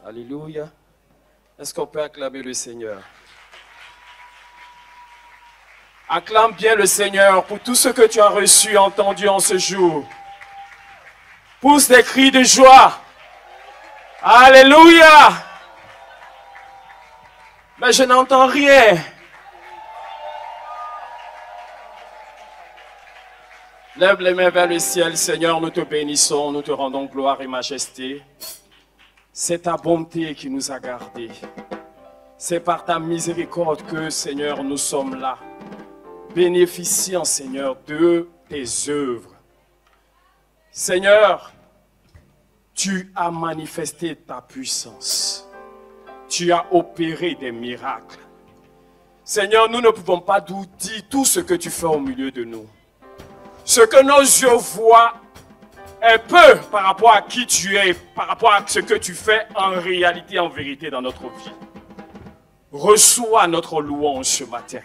Alléluia. Est-ce qu'on peut acclamer le Seigneur? Acclame bien le Seigneur pour tout ce que tu as reçu, entendu en ce jour. Pousse des cris de joie. Alléluia. Mais je n'entends rien. Lève les mains vers le ciel, Seigneur, nous te bénissons, nous te rendons gloire et majesté. C'est ta bonté qui nous a gardés. C'est par ta miséricorde que, Seigneur, nous sommes là, bénéficiant, Seigneur, de tes œuvres. Seigneur, tu as manifesté ta puissance. Tu as opéré des miracles. Seigneur, nous ne pouvons pas douter tout ce que tu fais au milieu de nous. Ce que nos yeux voient est peu par rapport à qui tu es, par rapport à ce que tu fais en réalité, en vérité dans notre vie. Reçois notre louange ce matin.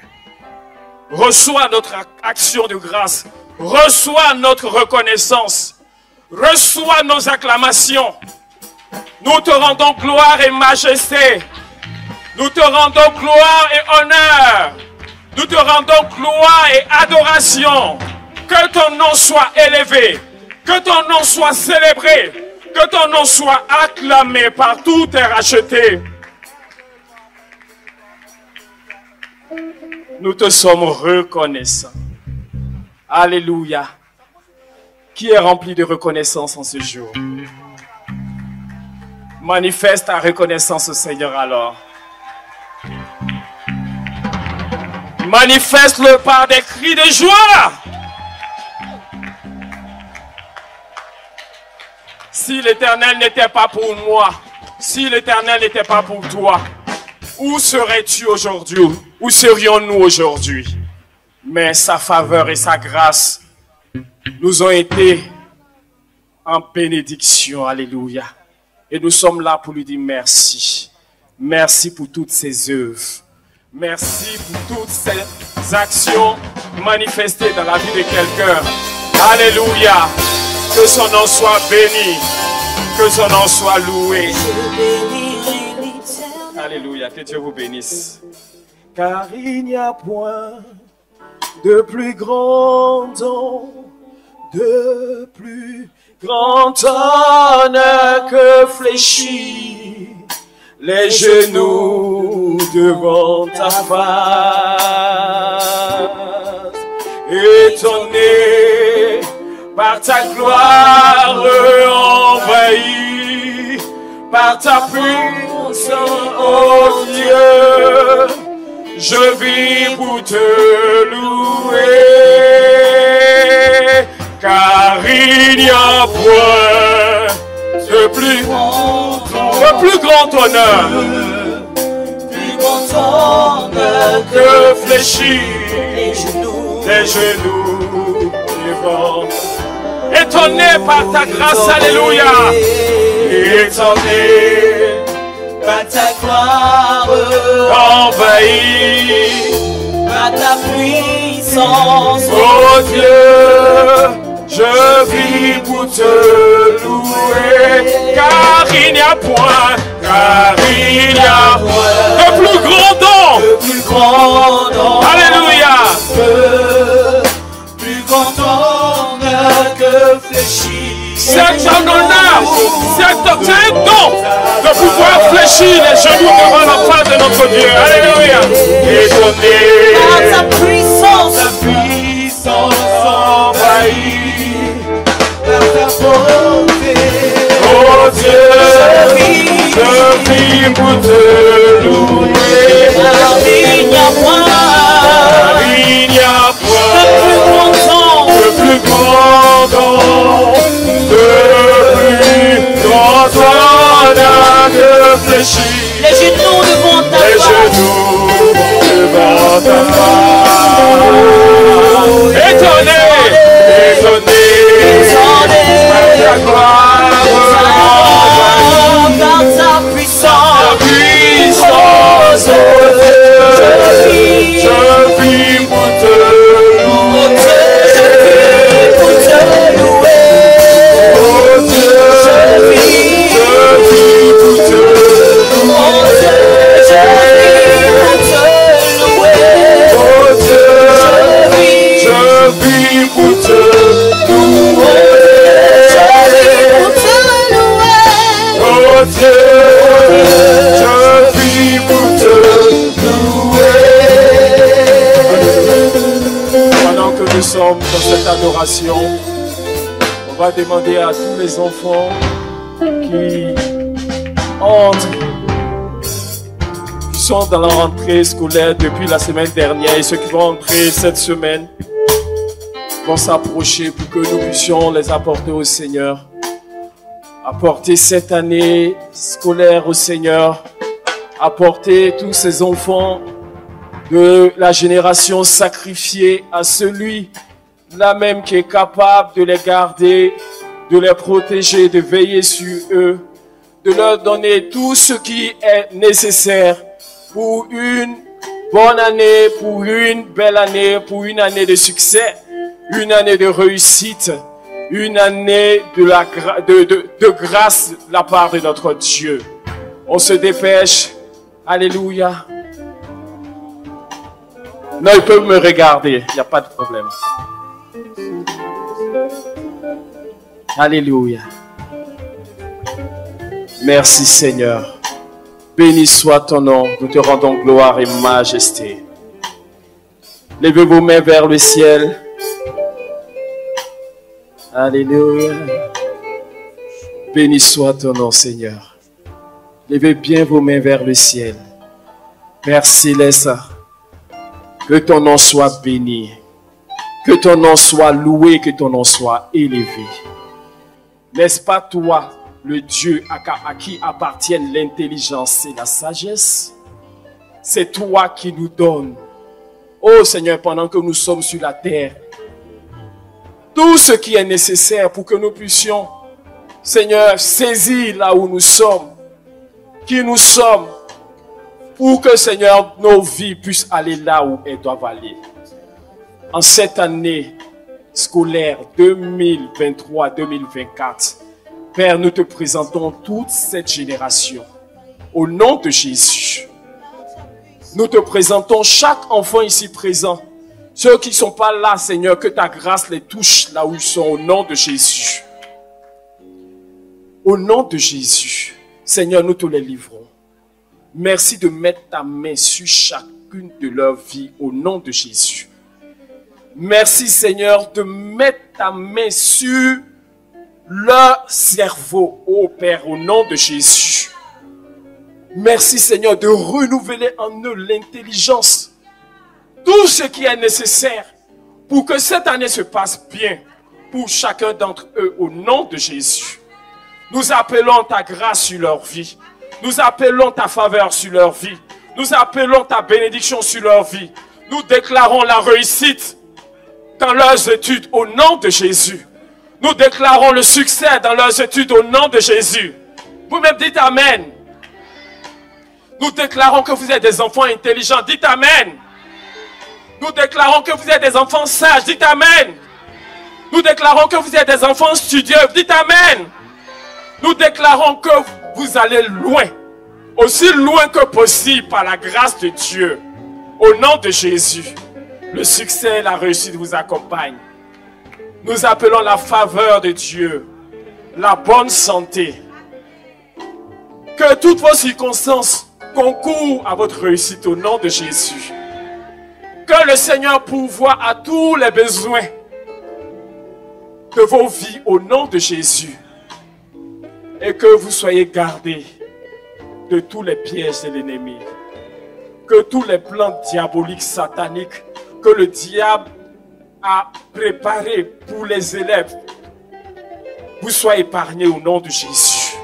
Reçois notre action de grâce. Reçois notre reconnaissance. Reçois nos acclamations. Nous te rendons gloire et majesté. Nous te rendons gloire et honneur. Nous te rendons gloire et adoration. Que ton nom soit élevé. Que ton nom soit célébré. Que ton nom soit acclamé par tous tes rachetés. Nous te sommes reconnaissants. Alléluia. Qui est rempli de reconnaissance en ce jour? Manifeste ta reconnaissance au Seigneur alors. Manifeste-le par des cris de joie. Si l'Éternel n'était pas pour moi, si l'Éternel n'était pas pour toi, où serais-tu aujourd'hui? Où serions-nous aujourd'hui? Mais sa faveur et sa grâce nous ont été en bénédiction. Alléluia. Et nous sommes là pour lui dire merci. Merci pour toutes ces œuvres. Merci pour toutes ces actions manifestées dans la vie de quelqu'un. Alléluia. Que son nom soit béni. Que son nom soit loué. Alléluia. Que Dieu vous bénisse. Car il n'y a point de plus grand don, de plus grand honneur que fléchir les genoux devant ta face. Étonné par ta gloire envahie, par ta puissance, ô Dieu, je vis pour te louer, car il n'y a point de plus grand honneur, que fléchir les genoux devant. Étonné par ta grâce, alléluia. Étonné par ta gloire envahie, par ta puissance, oh Dieu, je vis pour te louer, car il n'y a point, de plus grand don, alléluia, plus grand don que fléchir. C'est un honneur, c'est un don de pouvoir fléchir les genoux devant la face de notre Dieu. Alléluia. Étonné par ta puissance envahie, par ta bonté, oh Dieu, je vis pour te louer. Car il n'y a point de plus grand don, de fléchir les genoux devant ta face. Étonné par ta gloire, par ta puissance, je vis pour te louer. Oh Dieu, je vis pour te louer. sommes dans cette adoration, on va demander à tous les enfants qui entrent, qui sont dans la rentrée scolaire depuis la semaine dernière et ceux qui vont entrer cette semaine, vont s'approcher pour que nous puissions les apporter au Seigneur. Apporter cette année scolaire au Seigneur. Apporter tous ces enfants de la génération sacrifiée à celui-là même qui est capable de les garder, de les protéger, de veiller sur eux, de leur donner tout ce qui est nécessaire pour une bonne année, pour une belle année, pour une année de succès, une année de réussite, une année de grâce de la part de notre Dieu. On se dépêche. Alléluia. Non, ils peuvent me regarder. Il n'y a pas de problème. Alléluia. Merci Seigneur. Béni soit ton nom. Nous te rendons gloire et majesté. Levez vos mains vers le ciel. Alléluia. Béni soit ton nom, Seigneur. Levez bien vos mains vers le ciel. Père céleste, que ton nom soit béni. Que ton nom soit loué, que ton nom soit élevé. N'est-ce pas toi, le Dieu à qui appartiennent l'intelligence et la sagesse? C'est toi qui nous donnes, oh Seigneur, pendant que nous sommes sur la terre, tout ce qui est nécessaire pour que nous puissions, Seigneur, saisir là où nous sommes, qui nous sommes, pour que, Seigneur, nos vies puissent aller là où elles doivent aller. En cette année scolaire 2023-2024, Père, nous te présentons toute cette génération. Au nom de Jésus, nous te présentons chaque enfant ici présent. Ceux qui ne sont pas là, Seigneur, que ta grâce les touche là où ils sont, au nom de Jésus. Au nom de Jésus, Seigneur, nous te les livrons. Merci de mettre ta main sur chacune de leurs vies, au nom de Jésus. Merci, Seigneur, de mettre ta main sur leur cerveau, ô Père, au nom de Jésus. Merci, Seigneur, de renouveler en eux l'intelligence. Tout ce qui est nécessaire pour que cette année se passe bien pour chacun d'entre eux au nom de Jésus. Nous appelons ta grâce sur leur vie. Nous appelons ta faveur sur leur vie. Nous appelons ta bénédiction sur leur vie. Nous déclarons la réussite dans leurs études au nom de Jésus. Nous déclarons le succès dans leurs études au nom de Jésus. Vous-même dites Amen. Nous déclarons que vous êtes des enfants intelligents. Dites Amen. Nous déclarons que vous êtes des enfants sages. Dites Amen. Nous déclarons que vous êtes des enfants studieux. Dites Amen. Nous déclarons que vous allez loin. Aussi loin que possible par la grâce de Dieu. Au nom de Jésus. Le succès et la réussite vous accompagnent. Nous appelons la faveur de Dieu. La bonne santé. Que toutes vos circonstances concourent à votre réussite au nom de Jésus. Que le Seigneur pourvoie à tous les besoins de vos vies au nom de Jésus. Et que vous soyez gardés de tous les pièges de l'ennemi. Que tous les plans diaboliques, sataniques, que le diable a préparés pour les élèves, vous soyez épargnés au nom de Jésus.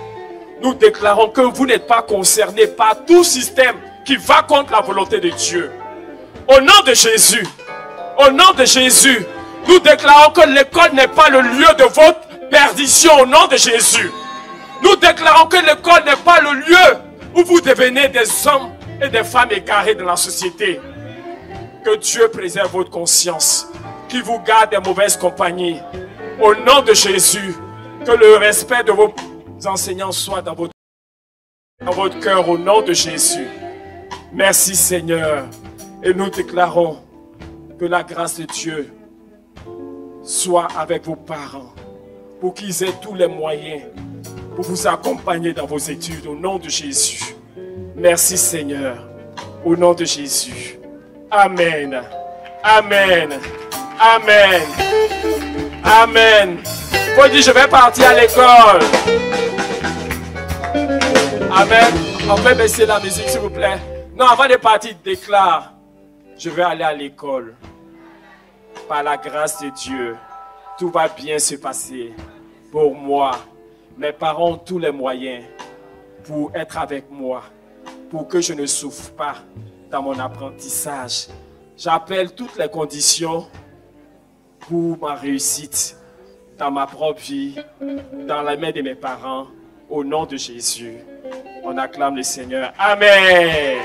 Nous déclarons que vous n'êtes pas concernés par tout système qui va contre la volonté de Dieu. Au nom de Jésus, au nom de Jésus, nous déclarons que l'école n'est pas le lieu de votre perdition au nom de Jésus. Nous déclarons que l'école n'est pas le lieu où vous devenez des hommes et des femmes égarés dans la société. Que Dieu préserve votre conscience, qu'il vous garde des mauvaises compagnies. Au nom de Jésus, que le respect de vos enseignants soit dans votre cœur au nom de Jésus. Merci Seigneur. Et nous déclarons que la grâce de Dieu soit avec vos parents pour qu'ils aient tous les moyens pour vous accompagner dans vos études au nom de Jésus. Merci Seigneur. Au nom de Jésus. Amen. Amen. Amen. Amen. Faut dire, je vais partir à l'école. Amen. On peut baisser la musique, s'il vous plaît. Non, avant de partir, déclare, je vais aller à l'école. Par la grâce de Dieu, tout va bien se passer pour moi. Mes parents ont tous les moyens pour être avec moi, pour que je ne souffre pas dans mon apprentissage. J'appelle toutes les conditions pour ma réussite dans ma propre vie, dans la main de mes parents, au nom de Jésus. On acclame le Seigneur. Amen.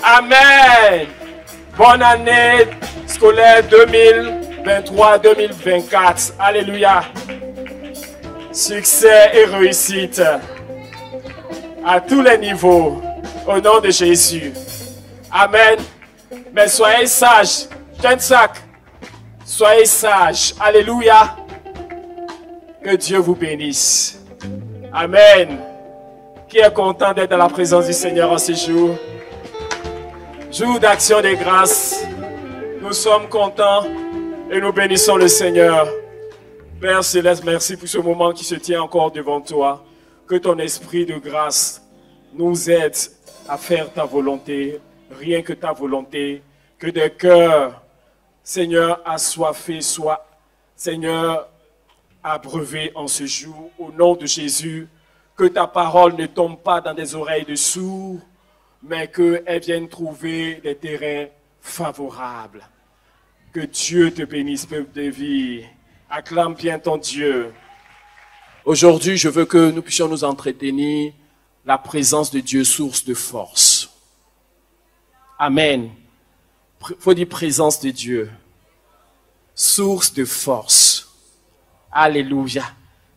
Amen. Bonne année scolaire 2023-2024. Alléluia. Succès et réussite à tous les niveaux, au nom de Jésus. Amen. Mais soyez sages. Jeune sac. Soyez sages. Alléluia. Que Dieu vous bénisse. Amen. Qui est content d'être dans la présence du Seigneur en ce jour? Jour d'action de grâce. Nous sommes contents et nous bénissons le Seigneur. Père Céleste, merci pour ce moment qui se tient encore devant toi. Que ton esprit de grâce nous aide à faire ta volonté, rien que ta volonté. Que des cœurs, Seigneur, assoiffés soient, Seigneur, abreuvés en ce jour. Au nom de Jésus, que ta parole ne tombe pas dans des oreilles de sourds, mais qu'elle vienne trouver des terrains favorables. Que Dieu te bénisse, peuple de vie. Acclame bien ton Dieu. Aujourd'hui, je veux que nous puissions nous entretenir la présence de Dieu, source de force. Amen. Faut dire présence de Dieu. Source de force. Alléluia.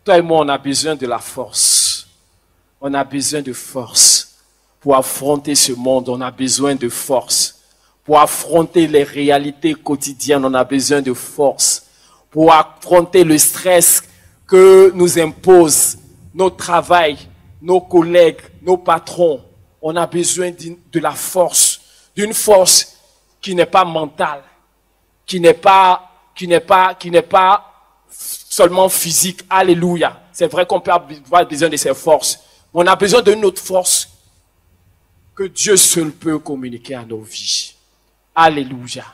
Toi et moi, on a besoin de la force. On a besoin de force. Pour affronter ce monde, on a besoin de force. Pour affronter les réalités quotidiennes, on a besoin de force. Pour affronter le stress que nous impose notre travail, nos collègues, nos patrons, on a besoin de la force, d'une force qui n'est pas mentale, qui n'est pas seulement physique. Alléluia. C'est vrai qu'on peut avoir besoin de ces forces, mais on a besoin d'une autre force que Dieu seul peut communiquer à nos vies. Alléluia.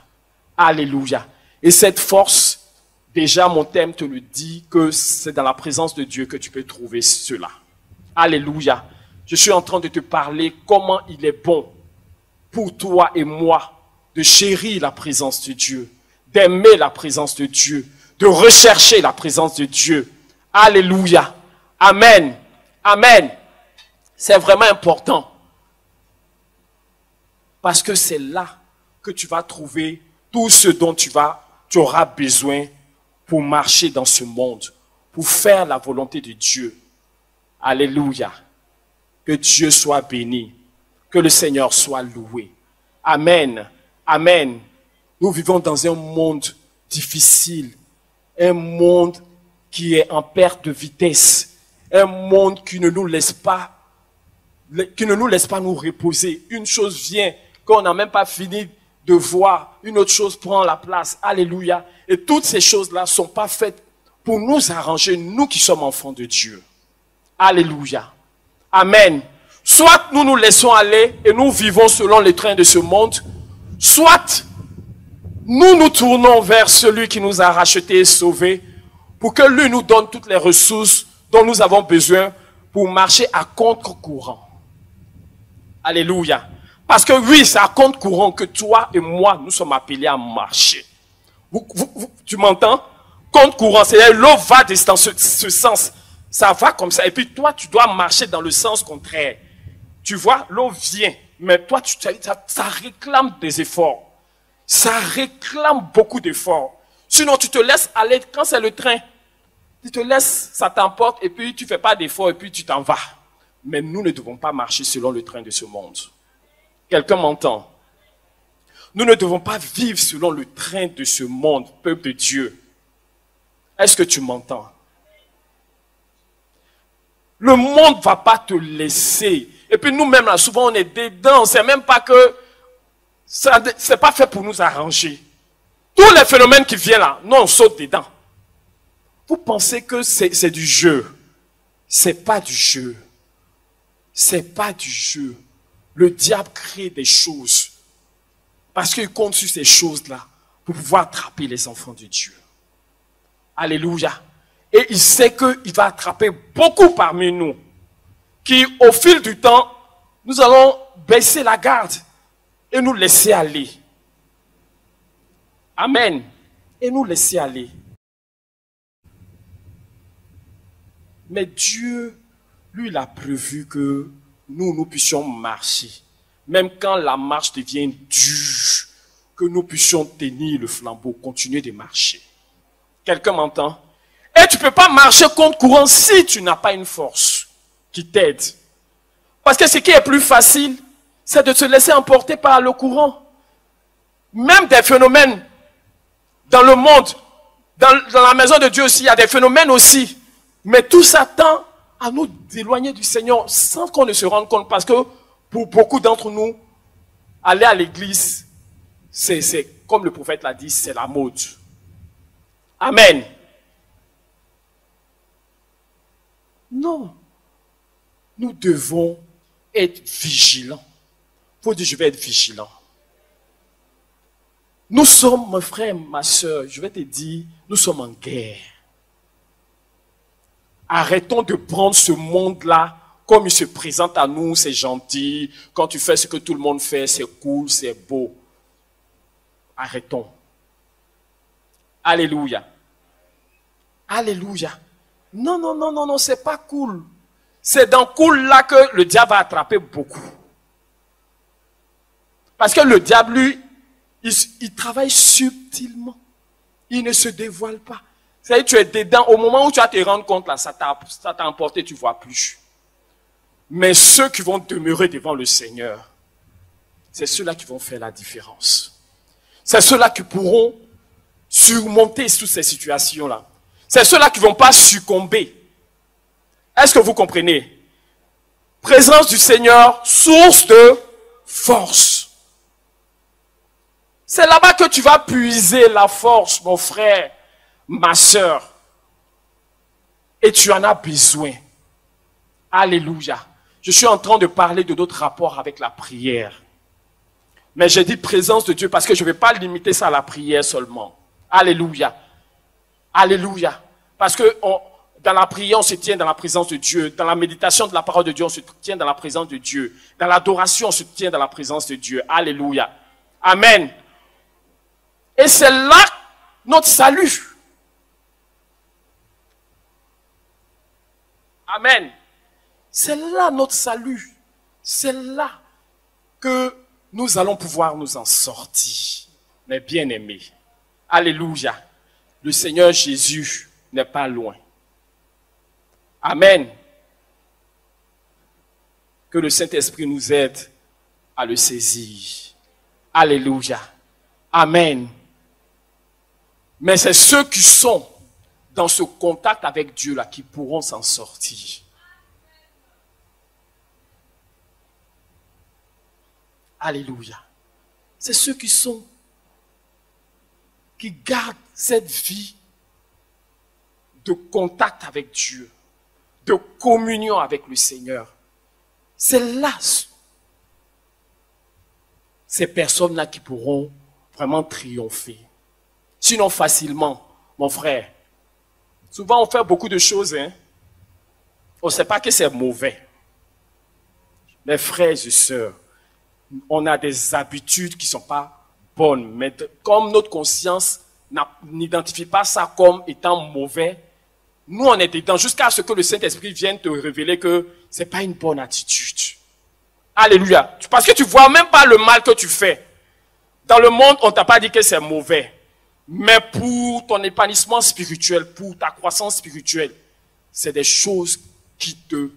Alléluia. Et cette force, déjà, mon thème te le dit que c'est dans la présence de Dieu que tu peux trouver cela. Alléluia. Je suis en train de te parler comment il est bon pour toi et moi de chérir la présence de Dieu, d'aimer la présence de Dieu, de rechercher la présence de Dieu. Alléluia. Amen. Amen. C'est vraiment important. Parce que c'est là que tu vas trouver tout ce dont tu auras besoin pour marcher dans ce monde, pour faire la volonté de Dieu. Alléluia. Que Dieu soit béni. Que le Seigneur soit loué. Amen. Amen. Nous vivons dans un monde difficile. Un monde qui est en perte de vitesse. Un monde qui ne nous laisse pas nous reposer. Une chose vient qu'on n'a même pas fini de voir. Une autre chose prend la place. Alléluia. Et toutes ces choses-là ne sont pas faites pour nous arranger, nous qui sommes enfants de Dieu. Alléluia. Amen. Soit nous nous laissons aller et nous vivons selon les trains de ce monde, soit nous nous tournons vers celui qui nous a rachetés et sauvés pour que lui nous donne toutes les ressources dont nous avons besoin pour marcher à contre-courant. Alléluia. Parce que oui, c'est à contre-courant que toi et moi, nous sommes appelés à marcher. Tu m'entends? Contre-courant, c'est-à-dire l'eau va dans ce sens. Ça va comme ça. Et puis toi, tu dois marcher dans le sens contraire. Tu vois, l'eau vient. Mais toi, ça réclame des efforts. Ça réclame beaucoup d'efforts. Sinon, tu te laisses aller quand c'est le train. Tu te laisses, ça t'emporte et puis tu ne fais pas d'efforts et puis tu t'en vas. Mais nous ne devons pas marcher selon le train de ce monde. Quelqu'un m'entend? Nous ne devons pas vivre selon le train de ce monde, peuple de Dieu. Est-ce que tu m'entends? Le monde ne va pas te laisser. Et puis nous-mêmes, là, souvent, on est dedans. C'est même pas que... C'est pas fait pour nous arranger. Tous les phénomènes qui viennent là, nous on saute dedans. Vous pensez que c'est du jeu. C'est pas du jeu. C'est pas du jeu. Le diable crée des choses. Parce qu'il compte sur ces choses-là pour pouvoir attraper les enfants de Dieu. Alléluia. Et il sait qu'il va attraper beaucoup parmi nous. Qui, au fil du temps, nous allons baisser la garde et nous laisser aller. Amen. Et nous laisser aller. Mais Dieu, lui, il a prévu que nous puissions marcher. Même quand la marche devient dure, que nous puissions tenir le flambeau, continuer de marcher. Quelqu'un m'entend? Et tu ne peux pas marcher contre courant si tu n'as pas une force qui t'aide. Parce que ce qui est plus facile, c'est de se laisser emporter par le courant. Même des phénomènes dans le monde, dans la maison de Dieu aussi, il y a des phénomènes aussi. Mais tout ça tend à nous éloigner du Seigneur sans qu'on ne se rende compte. Parce que pour beaucoup d'entre nous, aller à l'église, c'est comme le prophète l'a dit, c'est la mode. Amen. Non. Nous devons être vigilants. Il faut dire, je vais être vigilant. Nous sommes, mon frère, ma soeur, je vais te dire, nous sommes en guerre. Arrêtons de prendre ce monde-là comme il se présente à nous, c'est gentil. Quand tu fais ce que tout le monde fait, c'est cool, c'est beau. Arrêtons. Alléluia. Alléluia. Non, non, non, non, non, c'est pas cool. C'est dans cool là que le diable va attraper beaucoup. Parce que le diable, lui, il travaille subtilement. Il ne se dévoile pas. C'est-à-dire que tu es dedans, au moment où tu vas te rendre compte, là, ça t'a emporté, tu ne vois plus. Mais ceux qui vont demeurer devant le Seigneur, c'est ceux-là qui vont faire la différence. C'est ceux-là qui pourront surmonter toutes ces situations-là. C'est ceux-là qui ne vont pas succomber. Est-ce que vous comprenez? Présence du Seigneur, source de force. C'est là-bas que tu vas puiser la force, mon frère, ma soeur. Et tu en as besoin. Alléluia. Je suis en train de parler de notre rapport avec la prière. Mais j'ai dit présence de Dieu parce que je ne vais pas limiter ça à la prière seulement. Alléluia. Alléluia. Parce que dans la prière, on se tient dans la présence de Dieu. Dans la méditation de la parole de Dieu, on se tient dans la présence de Dieu. Dans l'adoration, on se tient dans la présence de Dieu. Alléluia. Amen. Et c'est là notre salut. Amen. C'est là notre salut. C'est là que nous allons pouvoir nous en sortir. Mes bien-aimés. Alléluia. Le Seigneur Jésus n'est pas loin. Amen. Que le Saint-Esprit nous aide à le saisir. Alléluia. Amen. Mais c'est ceux qui sont dans ce contact avec Dieu là qui pourront s'en sortir. Alléluia. C'est ceux qui gardent cette vie de contact avec Dieu, de communion avec le Seigneur. C'est là ces personnes-là qui pourront vraiment triompher. Sinon facilement, mon frère. Souvent on fait beaucoup de choses, hein. On ne sait pas que c'est mauvais. Mes frères et sœurs, on a des habitudes qui ne sont pas bonnes. Mais comme notre conscience n'identifie pas ça comme étant mauvais, nous on est dedans jusqu'à ce que le Saint-Esprit vienne te révéler que ce n'est pas une bonne attitude. Alléluia. Parce que tu ne vois même pas le mal que tu fais. Dans le monde, on ne t'a pas dit que c'est mauvais. Mais pour ton épanouissement spirituel, pour ta croissance spirituelle, c'est des choses qui te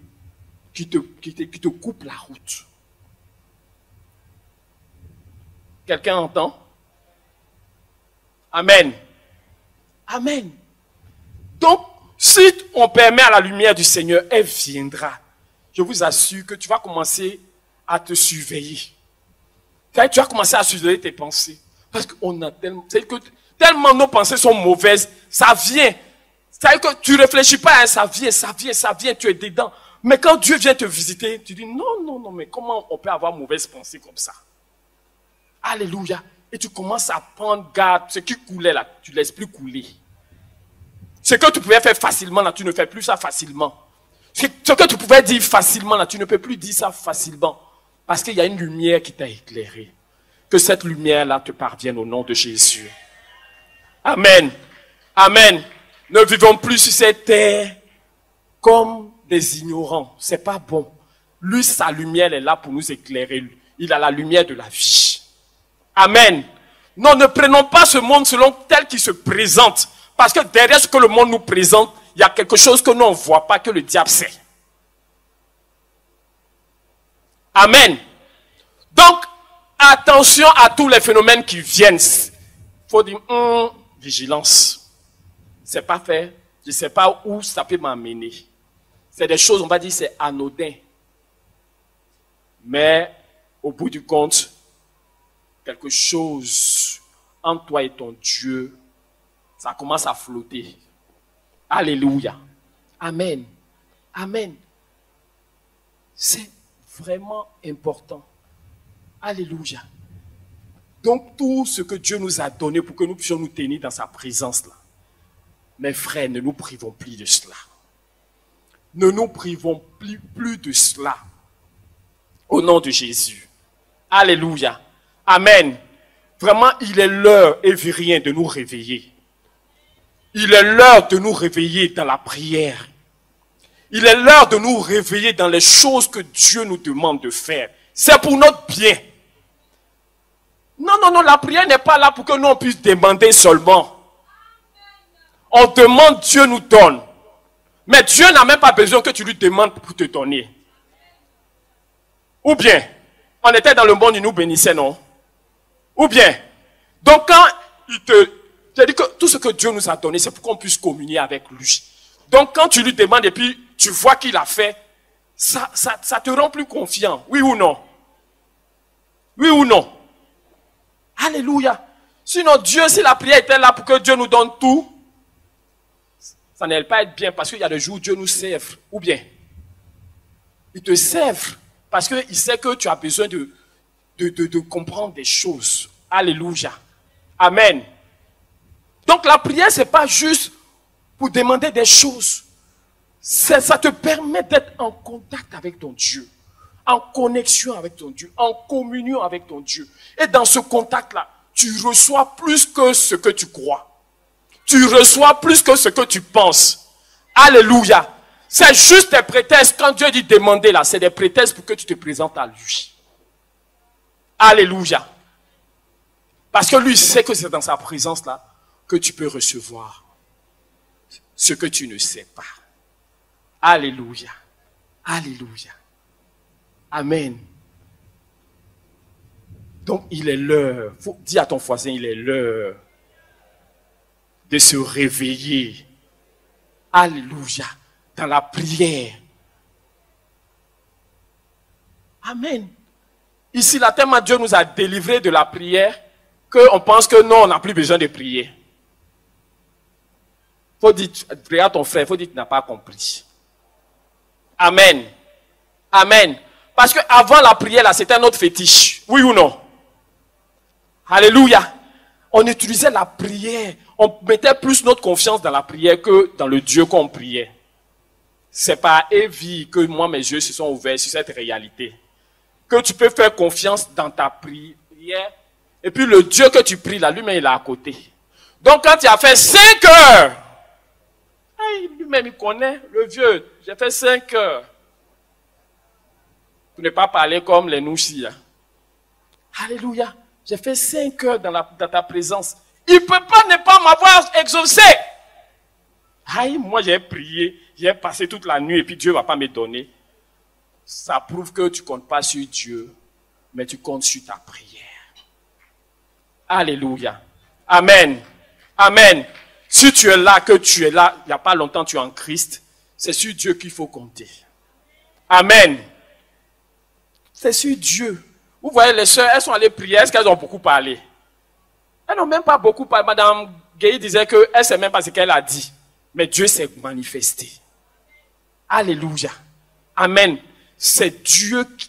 coupent la route. Quelqu'un entend? Amen. Amen. Donc, si on permet à la lumière du Seigneur, elle viendra. Je vous assure que tu vas commencer à te surveiller. Tu vas commencer à surveiller tes pensées. Parce qu'on a tellement... C'est que tellement nos pensées sont mauvaises, ça vient. C'est-à-dire que tu ne réfléchis pas, hein, ça vient, tu es dedans. Mais quand Dieu vient te visiter, tu dis non, mais comment on peut avoir mauvaise pensée comme ça? Alléluia. Et tu commences à prendre garde. Ce qui coulait là, tu ne laisses plus couler. Ce que tu pouvais faire facilement là, tu ne fais plus ça facilement. Ce que tu pouvais dire facilement là, tu ne peux plus dire ça facilement. Parce qu'il y a une lumière qui t'a éclairé. Que cette lumière-là te parvienne au nom de Jésus. Amen. Amen. Ne vivons plus sur cette terre comme des ignorants. C'est pas bon. Lui, sa lumière est là pour nous éclairer. Il a la lumière de la vie. Amen. Non, ne prenons pas ce monde selon tel qu'il se présente. Parce que derrière ce que le monde nous présente, il y a quelque chose que nous ne voit pas, que le diable sait. Amen. Donc, attention à tous les phénomènes qui viennent. Il faut dire, vigilance. C'est pas fait. Je ne sais pas où ça peut m'amener. C'est des choses, on va dire, c'est anodin. Mais, au bout du compte, quelque chose entre toi et ton Dieu, ça commence à flotter. Alléluia. Amen. Amen. C'est vraiment important. Alléluia. Donc, tout ce que Dieu nous a donné pour que nous puissions nous tenir dans sa présence là. Mes frères, ne nous privons plus de cela. Ne nous privons plus de cela. Au nom de Jésus. Alléluia. Amen. Vraiment, il est l'heure et vient de nous réveiller. Il est l'heure de nous réveiller dans la prière. Il est l'heure de nous réveiller dans les choses que Dieu nous demande de faire. C'est pour notre bien. Non, la prière n'est pas là pour que nous on puisse demander seulement. On demande, Dieu nous donne. Mais Dieu n'a même pas besoin que tu lui demandes pour te donner. Ou bien, on était dans le monde, il nous bénissait, non? Ou bien, donc quand il te... C'est-à-dire que tout ce que Dieu nous a donné, c'est pour qu'on puisse communier avec lui. Donc quand tu lui demandes et puis tu vois qu'il a fait, ça te rend plus confiant. Oui ou non? Oui ou non? Alléluia. Sinon Dieu, si la prière était là pour que Dieu nous donne tout, ça n'allait pas être bien parce qu'il y a des jours où Dieu nous sèvre. Ou bien, il te sèvre parce qu'il sait que tu as besoin de comprendre des choses. Alléluia. Amen. Donc la prière, ce n'est pas juste pour demander des choses. Ça te permet d'être en contact avec ton Dieu. En connexion avec ton Dieu. En communion avec ton Dieu. Et dans ce contact-là, tu reçois plus que ce que tu crois. Tu reçois plus que ce que tu penses. Alléluia. C'est juste des prétextes. Quand Dieu dit demander là, c'est des prétextes pour que tu te présentes à lui. Alléluia. Parce que lui sait que c'est dans sa présence là que tu peux recevoir ce que tu ne sais pas. Alléluia. Alléluia. Amen. Donc il est l'heure. Dis à ton voisin, il est l'heure de se réveiller. Alléluia. Dans la prière. Amen. Ici, là, tellement Dieu nous a délivrés de la prière qu'on pense que non, on n'a plus besoin de prier. Il faut dire, regarde ton frère, il faut dire que tu n'as pas compris. Amen. Amen. Parce qu'avant la prière, là, c'était un autre fétiche. Oui ou non? Alléluia. On utilisait la prière. On mettait plus notre confiance dans la prière que dans le Dieu qu'on priait. C'est par Evie que moi, mes yeux se sont ouverts sur cette réalité. Que tu peux faire confiance dans ta prière. Et puis le Dieu que tu pries là, lui-même, il est à côté. Donc quand tu as fait 5 heures, lui-même, il connaît, le vieux, j'ai fait 5 heures. Pour ne pas parler comme les nouchis. Alléluia. J'ai fait 5 heures dans ta présence. Il ne peut pas ne pas m'avoir exaucé. Aïe, moi j'ai prié, j'ai passé toute la nuit et puis Dieu ne va pas me donner. Ça prouve que tu ne comptes pas sur Dieu, mais tu comptes sur ta prière. Alléluia. Amen. Amen. Si tu es là, que tu es là, il n'y a pas longtemps tu es en Christ, c'est sur Dieu qu'il faut compter. Amen. C'est sur Dieu. Vous voyez les sœurs, elles sont allées prier, est-ce qu'elles ont beaucoup parlé? Elles n'ont même pas beaucoup parlé. Madame Gay disait qu'elle ne sait même pas ce qu'elle a dit. Mais Dieu s'est manifesté. Alléluia. Amen. C'est Dieu qui...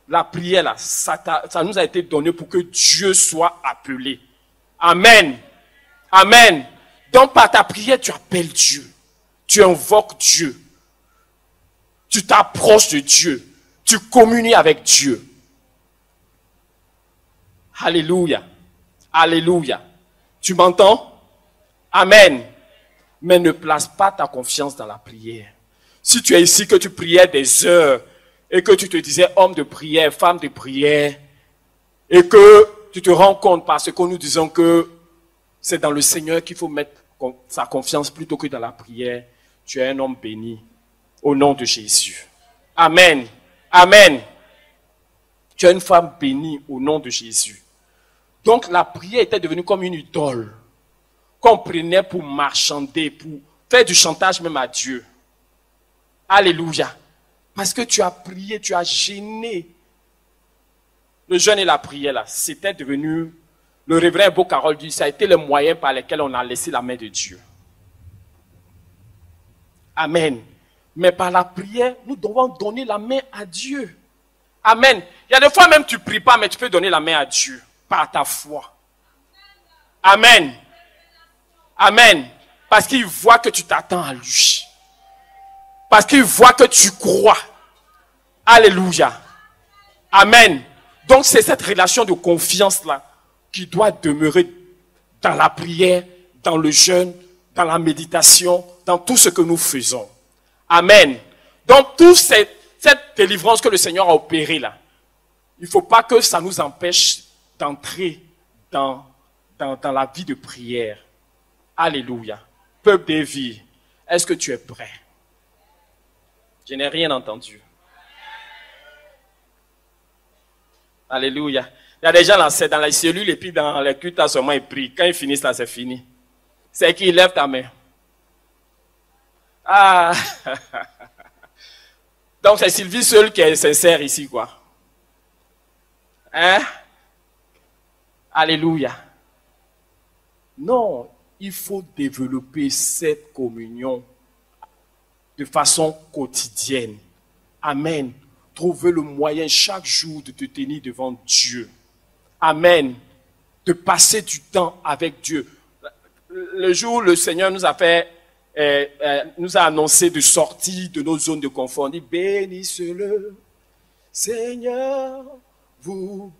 La prière, là, ça nous a été donné pour que Dieu soit appelé. Amen. Amen. Donc par ta prière, tu appelles Dieu. Tu invoques Dieu. Tu t'approches de Dieu. Tu communies avec Dieu. Alléluia. Alléluia. Tu m'entends? Amen. Mais ne place pas ta confiance dans la prière. Si tu es ici, que tu priais des heures, et que tu te disais homme de prière, femme de prière, et que tu te rends compte parce que nous disons que c'est dans le Seigneur qu'il faut mettre sa confiance plutôt que dans la prière, tu es un homme béni au nom de Jésus. Amen. Amen. Tu es une femme bénie au nom de Jésus. Donc la prière était devenue comme une idole qu'on prenait pour marchander, pour faire du chantage même à Dieu. Alléluia. Parce que tu as prié, tu as gêné. Le jeûne et la prière, là, c'était devenu, le révérend Beau Carole dit, ça a été le moyen par lequel on a laissé la main de Dieu. Amen. Mais par la prière, nous devons donner la main à Dieu. Amen. Il y a des fois même tu ne pries pas, mais tu peux donner la main à Dieu par ta foi. Amen. Amen. Parce qu'il voit que tu t'attends à lui. Parce qu'il voit que tu crois. Alléluia. Amen. Donc c'est cette relation de confiance-là qui doit demeurer dans la prière, dans le jeûne, dans la méditation, dans tout ce que nous faisons. Amen. Donc toute cette délivrance que le Seigneur a opérée là, il ne faut pas que ça nous empêche d'entrer dans la vie de prière. Alléluia. Peuple des vies, est-ce que tu es prêt? Je n'ai rien entendu. Alléluia. Il y a des gens là, c'est dans les cellules et puis dans les cultes, à ce moment, ils prient. Quand ils finissent là, c'est fini. C'est qui lève ta main. Ah. Donc c'est Sylvie seule qui est sincère ici, quoi. Hein? Alléluia. Non, il faut développer cette communion de façon quotidienne. Amen. Trouver le moyen chaque jour de te tenir devant Dieu. Amen. De passer du temps avec Dieu. Le jour où le Seigneur nous a nous a annoncé de sortir de nos zones de confort. On dit, bénissez-le, Seigneur, vous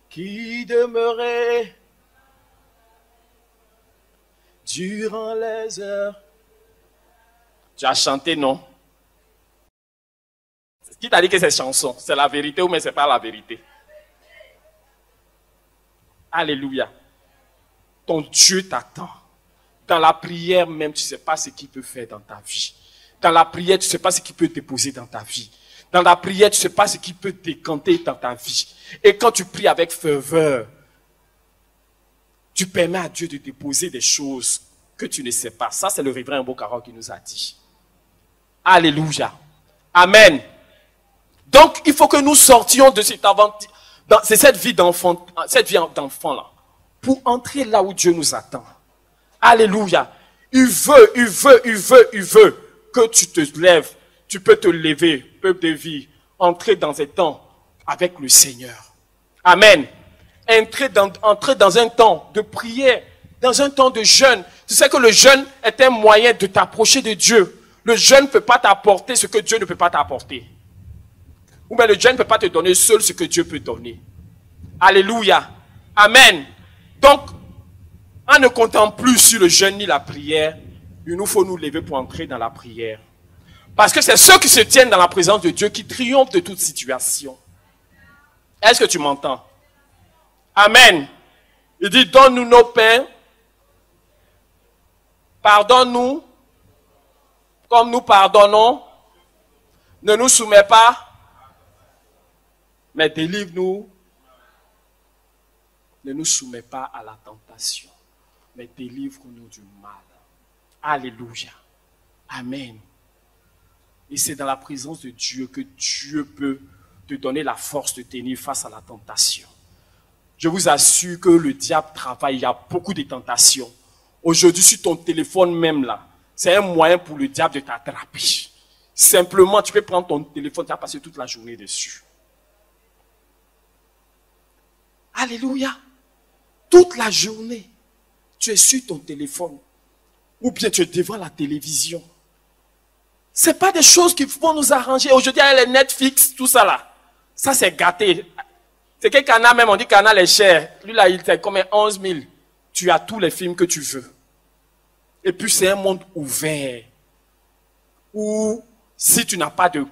qui demeurez durant les heures. Tu as chanté, non? Qui t'a dit que c'est chanson? C'est la vérité ou mais c'est pas la vérité? Alléluia. Ton Dieu t'attend. Dans la prière même, tu ne sais pas ce qu'il peut faire dans ta vie. Dans la prière, tu ne sais pas ce qu'il peut déposer dans ta vie. Dans la prière, tu ne sais pas ce qu'il peut décanter dans ta vie. Et quand tu pries avec ferveur, tu permets à Dieu de déposer des choses que tu ne sais pas. Ça, c'est le révérend Beau Carole qui nous a dit. Alléluia. Amen. Donc, il faut que nous sortions de cette vie d'enfant, là, pour entrer là où Dieu nous attend. Alléluia. Il veut que tu te lèves. Tu peux te lever, peuple de vie, entrer dans un temps avec le Seigneur. Amen. Entrer dans un temps de prière, dans un temps de jeûne. Tu sais que le jeûne est un moyen de t'approcher de Dieu. Le jeûne ne peut pas t'apporter ce que Dieu ne peut pas t'apporter. Ou bien le jeûne ne peut pas te donner seul ce que Dieu peut donner. Alléluia. Amen. Donc, en ne comptant plus sur le jeûne ni la prière, il nous faut nous lever pour entrer dans la prière. Parce que c'est ceux qui se tiennent dans la présence de Dieu qui triomphent de toute situation. Est-ce que tu m'entends? Amen. Il dit, donne-nous nos pains. Pardonne-nous comme nous pardonnons. Ne nous soumets pas, mais délivre-nous. Ne nous soumets pas à la tentation, mais délivre-nous du mal. Alléluia. Amen. Et c'est dans la présence de Dieu que Dieu peut te donner la force de tenir face à la tentation. Je vous assure que le diable travaille, il y a beaucoup de tentations. Aujourd'hui, sur ton téléphone même là, c'est un moyen pour le diable de t'attraper. Simplement, tu peux prendre ton téléphone, tu vas passer toute la journée dessus. Alléluia. Toute la journée, tu es sur ton téléphone. Ou bien tu es devant la télévision. Ce n'est pas des choses qui vont nous arranger. Aujourd'hui, il y a les Netflix, tout ça là. Ça, c'est gâté. C'est quel canal même, on dit canal est cher. Lui là, il fait comme 11 000. Tu as tous les films que tu veux. Et puis, c'est un monde ouvert. Où, si tu n'as pas de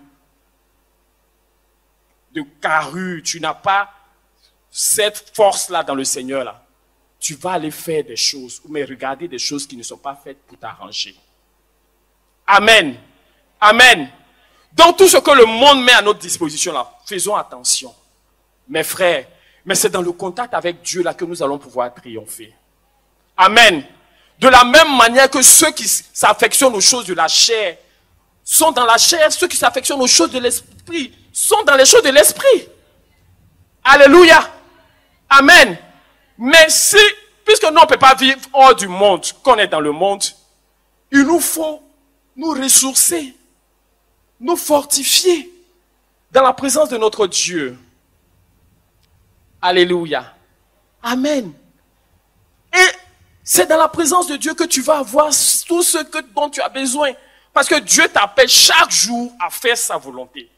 carrure, tu n'as pas cette force-là dans le Seigneur là, tu vas aller faire des choses, ou mais regarder des choses qui ne sont pas faites pour t'arranger. Amen. Amen. Donc tout ce que le monde met à notre disposition là, faisons attention. Mes frères, mais c'est dans le contact avec Dieu là que nous allons pouvoir triompher. Amen. De la même manière que ceux qui s'affectionnent aux choses de la chair sont dans la chair, ceux qui s'affectionnent aux choses de l'esprit sont dans les choses de l'esprit. Alléluia. Amen. Mais si, puisque nous on ne peut pas vivre hors du monde, qu'on est dans le monde, il nous faut nous ressourcer, nous fortifier dans la présence de notre Dieu. Alléluia. Amen. Et c'est dans la présence de Dieu que tu vas avoir tout ce dont tu as besoin. Parce que Dieu t'appelle chaque jour à faire sa volonté.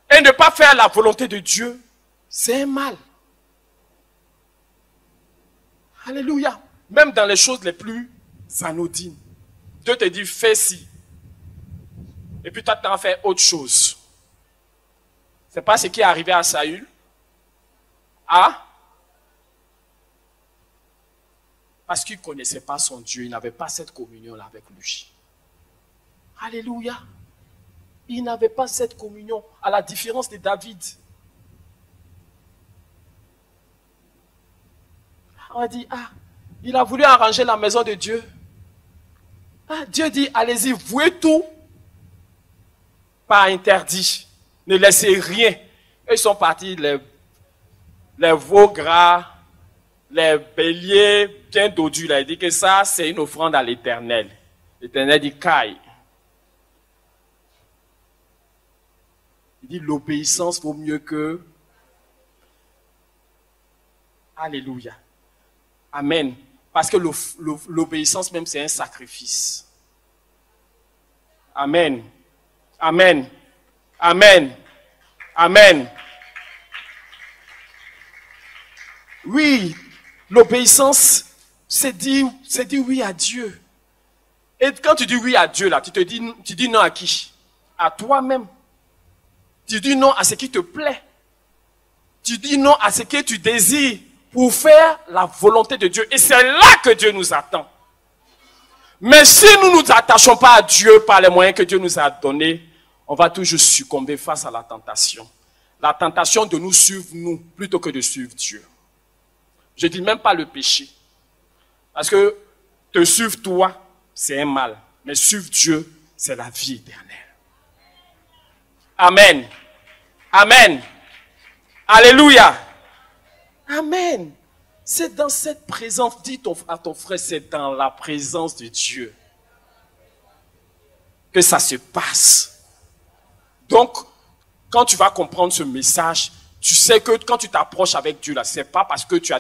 Et ne pas faire la volonté de Dieu, c'est un mal. Alléluia. Même dans les choses les plus anodines. Dieu te dit, fais ci. Et puis toi, tu en fais autre chose. C'est pas ce qui est arrivé à Saül. Ah? Parce qu'il ne connaissait pas son Dieu. Il n'avait pas cette communion-là avec lui. Alléluia. Il n'avait pas cette communion, à la différence de David. On a dit, il a voulu arranger la maison de Dieu. Dieu dit, allez-y, vouez tout. Pas interdit. Ne laissez rien. Ils sont partis, les veaux gras, les béliers bien dodus. Il dit que ça, c'est une offrande à l'Éternel. L'Éternel dit, caille. Il dit, l'obéissance vaut mieux que... Alléluia. Amen. Parce que l'obéissance même, c'est un sacrifice. Amen. Amen. Amen. Amen. Oui, l'obéissance, c'est dire oui à Dieu. Et quand tu dis oui à Dieu, là, tu dis non à qui? À toi-même. Tu dis non à ce qui te plaît. Tu dis non à ce que tu désires pour faire la volonté de Dieu. Et c'est là que Dieu nous attend. Mais si nous ne nous attachons pas à Dieu par les moyens que Dieu nous a donnés, on va toujours succomber face à la tentation. La tentation de nous suivre nous plutôt que de suivre Dieu. Je ne dis même pas le péché. Parce que te suivre toi, c'est un mal. Mais suivre Dieu, c'est la vie éternelle. Amen. Amen. Alléluia. Amen. C'est dans cette présence, dis à ton frère, c'est dans la présence de Dieu que ça se passe. Donc, quand tu vas comprendre ce message, tu sais que quand tu t'approches avec Dieu, là, c'est pas parce que tu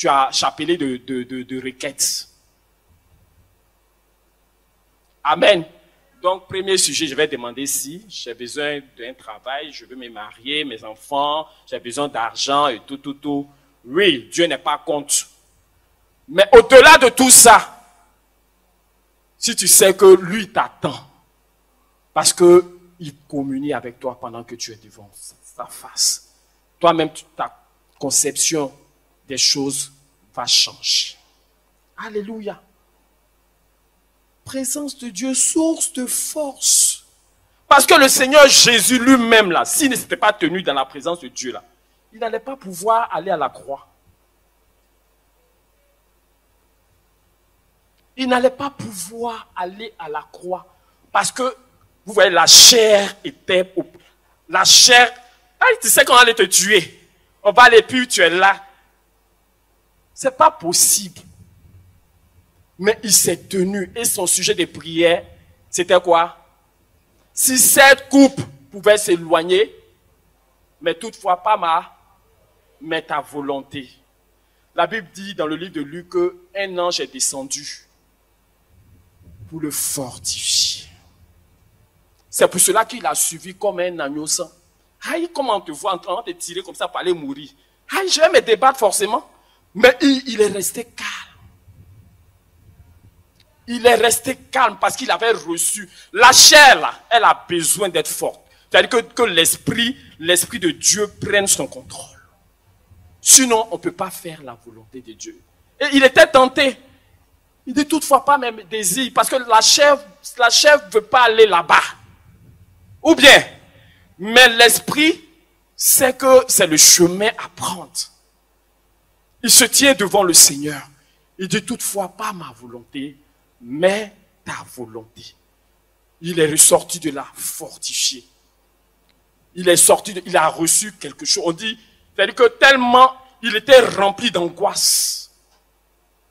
as chapelé de requêtes. Amen. Donc, premier sujet, je vais demander si j'ai besoin d'un travail, je veux me marier, mes enfants, j'ai besoin d'argent et tout. Oui, Dieu n'est pas contre. Mais au-delà de tout ça, si tu sais que lui t'attend, parce qu'il communie avec toi pendant que tu es devant sa face, toi-même, ta conception des choses va changer. Alléluia. Présence de Dieu, source de force. Parce que le Seigneur Jésus lui-même, là, s'il ne s'était pas tenu dans la présence de Dieu, là, il n'allait pas pouvoir aller à la croix. Il n'allait pas pouvoir aller à la croix. Parce que, vous voyez, la chair était... La chair... tu sais qu'on allait te tuer. On va aller, puis tu es là. C'est pas possible. Mais il s'est tenu. Et son sujet de prière, c'était quoi? Si cette coupe pouvait s'éloigner, mais toutefois pas mais ta volonté. La Bible dit dans le livre de Luc qu'un ange est descendu pour le fortifier. C'est pour cela qu'il a suivi comme un agneau sang. Aïe, comment on te voit en train de te tirer comme ça pour aller mourir? Aïe, je vais me débattre forcément. Mais il est resté calme. Il est resté calme parce qu'il avait reçu. La chair, là, elle a besoin d'être forte. C'est-à-dire que l'esprit de Dieu prenne son contrôle. Sinon, on ne peut pas faire la volonté de Dieu. Et il était tenté. Il dit toutefois pas même désir. Parce que la chair ne veut pas aller là-bas. Ou bien, mais l'esprit sait que c'est le chemin à prendre. Il se tient devant le Seigneur. Il dit toutefois pas ma volonté, mais ta volonté. Il est ressorti de là, fortifié. Il a reçu quelque chose. On dit, c'est-à-dire que tellement il était rempli d'angoisse.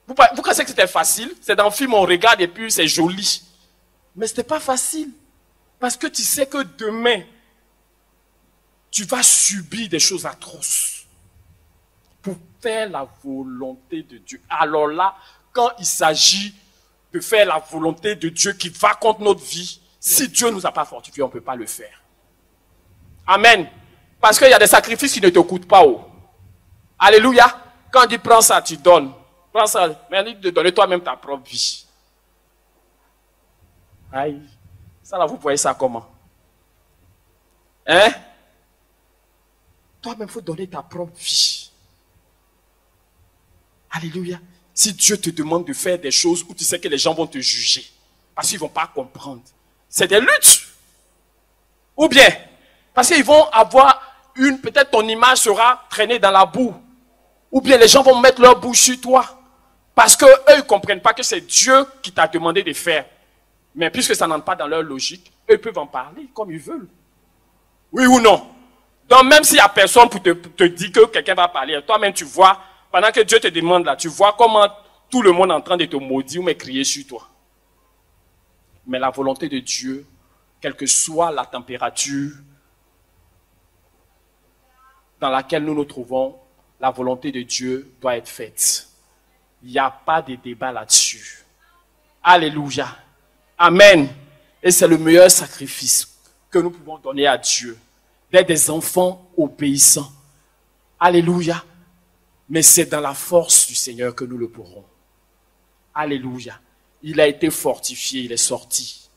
Vous pensez que c'était facile? C'est dans le film, on regarde et puis c'est joli. Mais ce n'était pas facile. Parce que tu sais que demain, tu vas subir des choses atroces pour faire la volonté de Dieu. Alors là, quand il s'agit de faire la volonté de Dieu qui va contre notre vie, si Dieu ne nous a pas fortifiés, on ne peut pas le faire. Amen. Parce qu'il y a des sacrifices qui ne te coûtent pas. Oh. Alléluia. Quand on dit prends ça, tu donnes. Prends ça, mais on dit de donner toi-même ta propre vie. Aïe. Ça là, vous voyez ça comment? Hein? Toi-même, il faut donner ta propre vie. Alléluia. Si Dieu te demande de faire des choses où tu sais que les gens vont te juger, parce qu'ils ne vont pas comprendre, c'est des luttes. Ou bien, parce qu'ils vont avoir peut-être ton image sera traînée dans la boue. Ou bien les gens vont mettre leur bouche sur toi. Parce qu'eux, ils ne comprennent pas que c'est Dieu qui t'a demandé de faire. Mais puisque ça n'entre pas dans leur logique, eux peuvent en parler comme ils veulent. Oui ou non? Donc même s'il n'y a personne pour te dire que quelqu'un va parler, toi-même tu vois, pendant que Dieu te demande là, tu vois comment tout le monde est en train de te maudire ou me crier sur toi. Mais la volonté de Dieu, quelle que soit la température dans laquelle nous nous trouvons, la volonté de Dieu doit être faite. Il n'y a pas de débat là-dessus. Alléluia. Amen. Et c'est le meilleur sacrifice que nous pouvons donner à Dieu. D'être des enfants obéissants. Alléluia. Mais c'est dans la force du Seigneur que nous le pourrons. Alléluia. Il a été fortifié, il est sorti.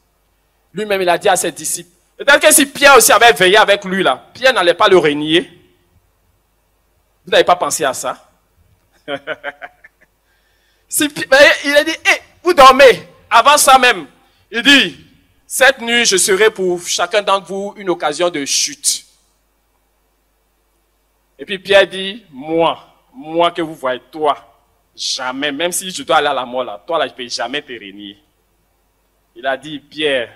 Lui-même, il a dit à ses disciples. Peut-être que si Pierre aussi avait veillé avec lui, là, Pierre n'allait pas le renier. Vous n'avez pas pensé à ça? Il a dit, hey, vous dormez. Avant ça même, il dit, cette nuit, je serai pour chacun d'entre vous une occasion de chute. Et puis Pierre dit, moi que vous voyez, toi, jamais, même si je dois aller à la mort là, toi là, je ne peux jamais te renier. Il a dit, Pierre,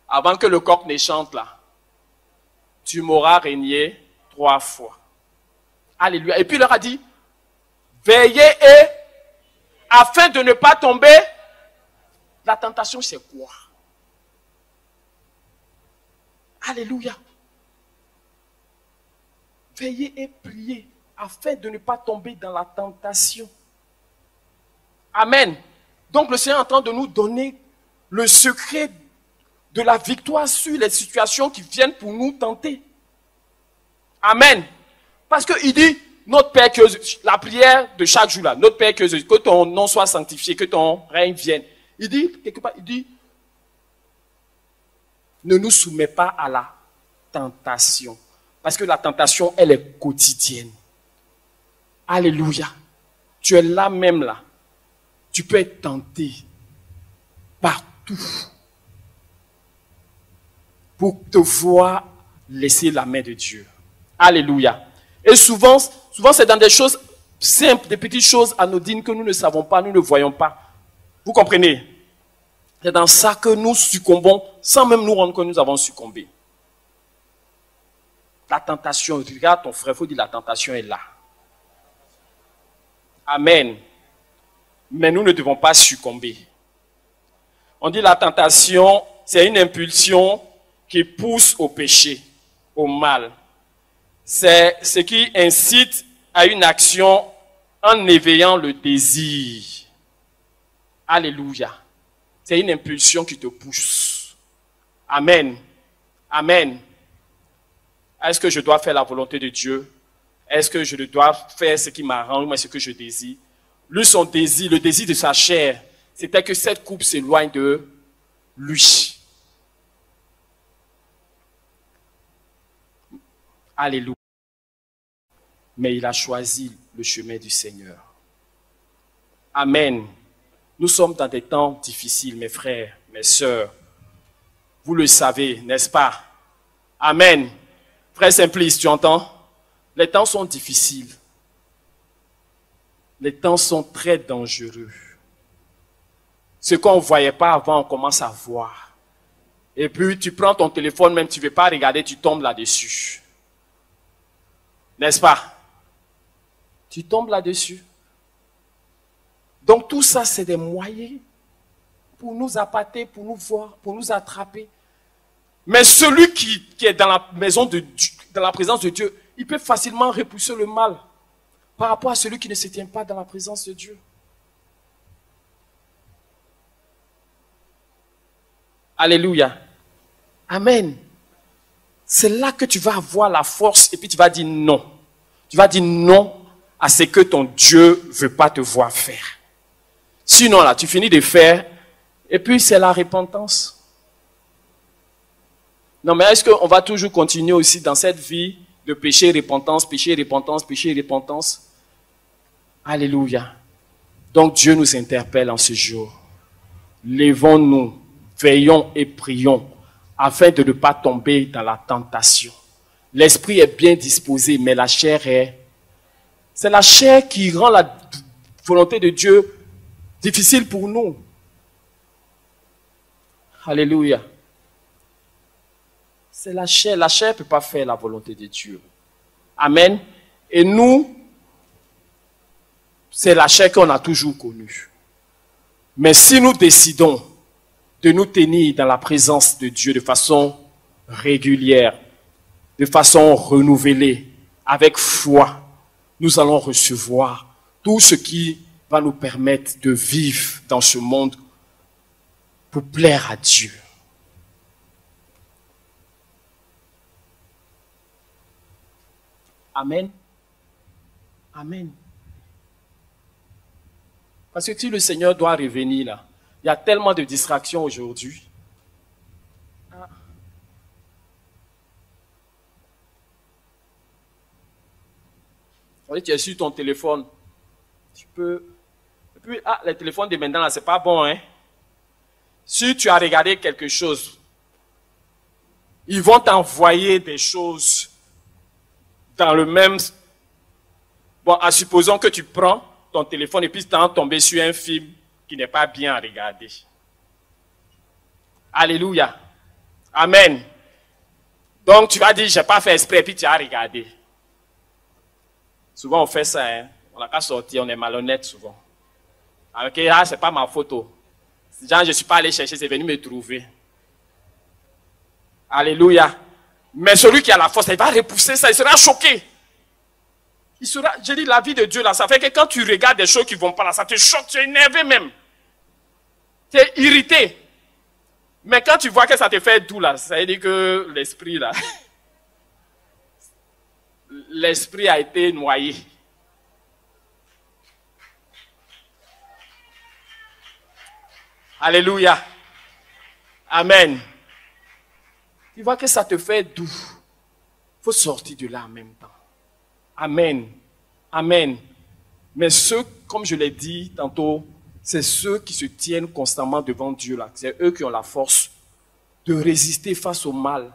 avant que le coq ne chante là, tu m'auras régné 3 fois. Alléluia. Et puis il leur a dit, veillez et afin de ne pas tomber. La tentation, c'est quoi? Alléluia. Veillez et priez afin de ne pas tomber dans la tentation. Amen. Donc le Seigneur est en train de nous donner le secret de la victoire sur les situations qui viennent pour nous tenter. Amen. Parce qu'il dit, notre Père, que la prière de chaque jour là, notre Père, que ton nom soit sanctifié, que ton règne vienne. Il dit, quelque part, il dit, ne nous soumets pas à la tentation. Parce que la tentation, elle est quotidienne. Alléluia. Tu es là même là. Tu peux être tenté partout pour te voir laisser la main de Dieu. Alléluia. Et souvent c'est dans des choses simples, des petites choses anodines que nous ne savons pas, nous ne voyons pas. Vous comprenez? C'est dans ça que nous succombons sans même nous rendre compte que nous avons succombé. La tentation, regarde ton frère, il faut dire la tentation est là. Amen. Mais nous ne devons pas succomber. On dit la tentation, c'est une impulsion qui pousse au péché, au mal. C'est ce qui incite à une action en éveillant le désir. Alléluia. C'est une impulsion qui te pousse. Amen. Amen. Est-ce que je dois faire la volonté de Dieu? Est-ce que je dois faire ce qui m'arrange ou ce que je désire? Lui, son désir, le désir de sa chair, c'était que cette coupe s'éloigne de lui. Alléluia. Mais il a choisi le chemin du Seigneur. Amen. Nous sommes dans des temps difficiles, mes frères, mes sœurs. Vous le savez, n'est-ce pas? Amen. Frère Simplice, tu entends? Les temps sont difficiles. Les temps sont très dangereux. Ce qu'on ne voyait pas avant, on commence à voir. Et puis, tu prends ton téléphone, même tu ne veux pas regarder, tu tombes là-dessus. N'est-ce pas? Tu tombes là-dessus. Donc, tout ça, c'est des moyens pour nous appâter, pour nous voir, pour nous attraper. Mais celui qui est dans la maison de Dieu, dans la présence de Dieu, il peut facilement repousser le mal par rapport à celui qui ne se tient pas dans la présence de Dieu. Alléluia. Amen. C'est là que tu vas avoir la force et puis tu vas dire non. Tu vas dire non à ce que ton Dieu ne veut pas te voir faire. Sinon, là, tu finis de faire et puis c'est la repentance. Non, mais est-ce qu'on va toujours continuer aussi dans cette vie de péché, repentance, péché, repentance, péché, repentance? Alléluia. Donc Dieu nous interpelle en ce jour. Lèvons-nous, veillons et prions afin de ne pas tomber dans la tentation. L'esprit est bien disposé, mais la chair est... C'est la chair qui rend la volonté de Dieu difficile pour nous. Alléluia. C'est la chair. La chair ne peut pas faire la volonté de Dieu. Amen. Et nous, c'est la chair qu'on a toujours connue. Mais si nous décidons de nous tenir dans la présence de Dieu de façon régulière, de façon renouvelée, avec foi, nous allons recevoir tout ce qui va nous permettre de vivre dans ce monde pour plaire à Dieu. Amen. Amen. Parce que si le Seigneur doit revenir là, il y a tellement de distractions aujourd'hui. Tu es sur ton téléphone. Tu peux... Et puis, les téléphones de maintenant là, c'est pas bon, hein. Si tu as regardé quelque chose, ils vont t'envoyer des choses dans le même... Bon, en supposant que tu prends ton téléphone et puis tu es tombé sur un film qui n'est pas bien à regarder. Alléluia. Amen. Donc tu vas dire, je n'ai pas fait exprès, puis tu as regardé. Souvent on fait ça, hein. On n'a qu'à sortir, on est malhonnête souvent. Ok, là, ce n'est pas ma photo. Genre, je ne suis pas allé chercher, c'est venu me trouver. Alléluia. Mais celui qui a la force, il va repousser ça, il sera choqué. Il sera, je dis, la vie de Dieu là, ça fait que quand tu regardes des choses qui ne vont pas là, ça te choque, tu es énervé même. Tu es irrité. Mais quand tu vois que ça te fait doux là, ça veut dire que l'esprit là, l'esprit a été noyé. Alléluia. Amen. Tu vois que ça te fait doux. Il faut sortir de là en même temps. Amen. Amen. Mais ceux, comme je l'ai dit tantôt, c'est ceux qui se tiennent constamment devant Dieu là. C'est eux qui ont la force de résister face au mal.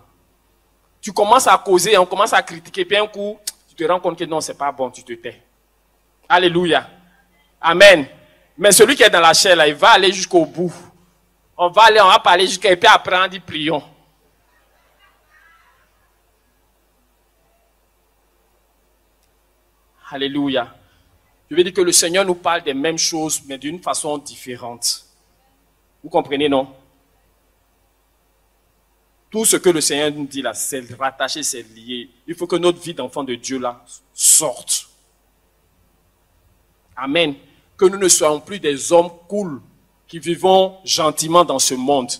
Tu commences à causer, on commence à critiquer, puis un coup, tu te rends compte que non, c'est pas bon, tu te tais. Alléluia. Amen. Mais celui qui est dans la chair là, il va aller jusqu'au bout. On va parler jusqu'à, et puis après on dit prions. Alléluia. Je veux dire que le Seigneur nous parle des mêmes choses, mais d'une façon différente. Vous comprenez, non? Tout ce que le Seigneur nous dit là, c'est rattaché, c'est lié. Il faut que notre vie d'enfant de Dieu là sorte. Amen. Que nous ne soyons plus des hommes cool qui vivons gentiment dans ce monde.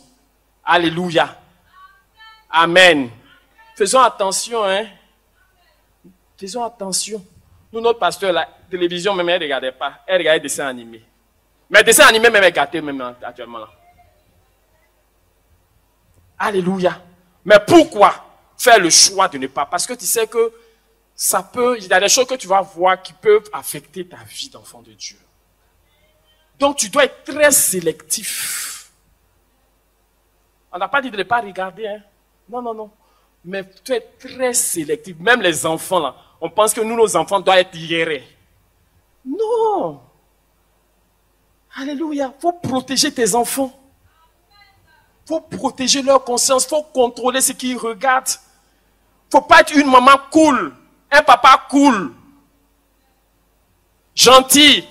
Alléluia. Amen. Faisons attention, hein. Faisons attention. Nous, notre pasteur, la télévision, même, elle ne regardait pas. Elle regardait des dessins animés. Mais les dessins animés, même, elle est gâtée, même, actuellement, là. Alléluia. Mais pourquoi faire le choix de ne pas? Parce que tu sais que ça peut, il y a des choses que tu vas voir qui peuvent affecter ta vie d'enfant de Dieu. Donc, tu dois être très sélectif. On n'a pas dit de ne pas regarder, hein. Non, non, non. Mais tu dois être très sélectif. Même les enfants, là, on pense que nous, nos enfants, doivent être libérés. Non. Alléluia. Il faut protéger tes enfants. Il faut protéger leur conscience. Il faut contrôler ce qu'ils regardent. Il ne faut pas être une maman cool. Un papa cool. Gentil.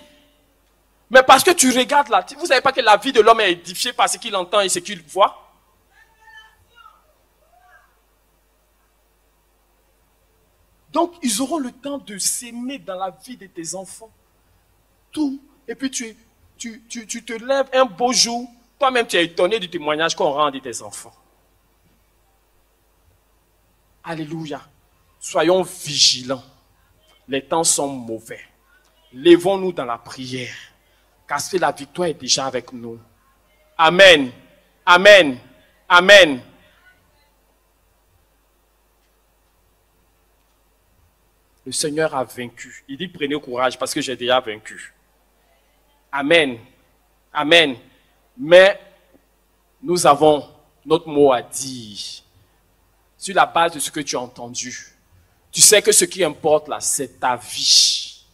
Mais parce que tu regardes là, vous ne savez pas que la vie de l'homme est édifiée par ce qu'il entend et ce qu'il voit? Donc, ils auront le temps de s'aimer dans la vie de tes enfants. Tout. Et puis, tu te lèves un beau jour. Toi-même, tu es étonné du témoignage qu'on rend de tes enfants. Alléluia. Soyons vigilants. Les temps sont mauvais. Lèvons-nous dans la prière. Parce que la victoire est déjà avec nous. Amen. Amen. Amen. Le Seigneur a vaincu. Il dit prenez courage parce que j'ai déjà vaincu. Amen. Amen. Mais nous avons notre mot à dire. Sur la base de ce que tu as entendu. Tu sais que ce qui importe là, c'est ta vie.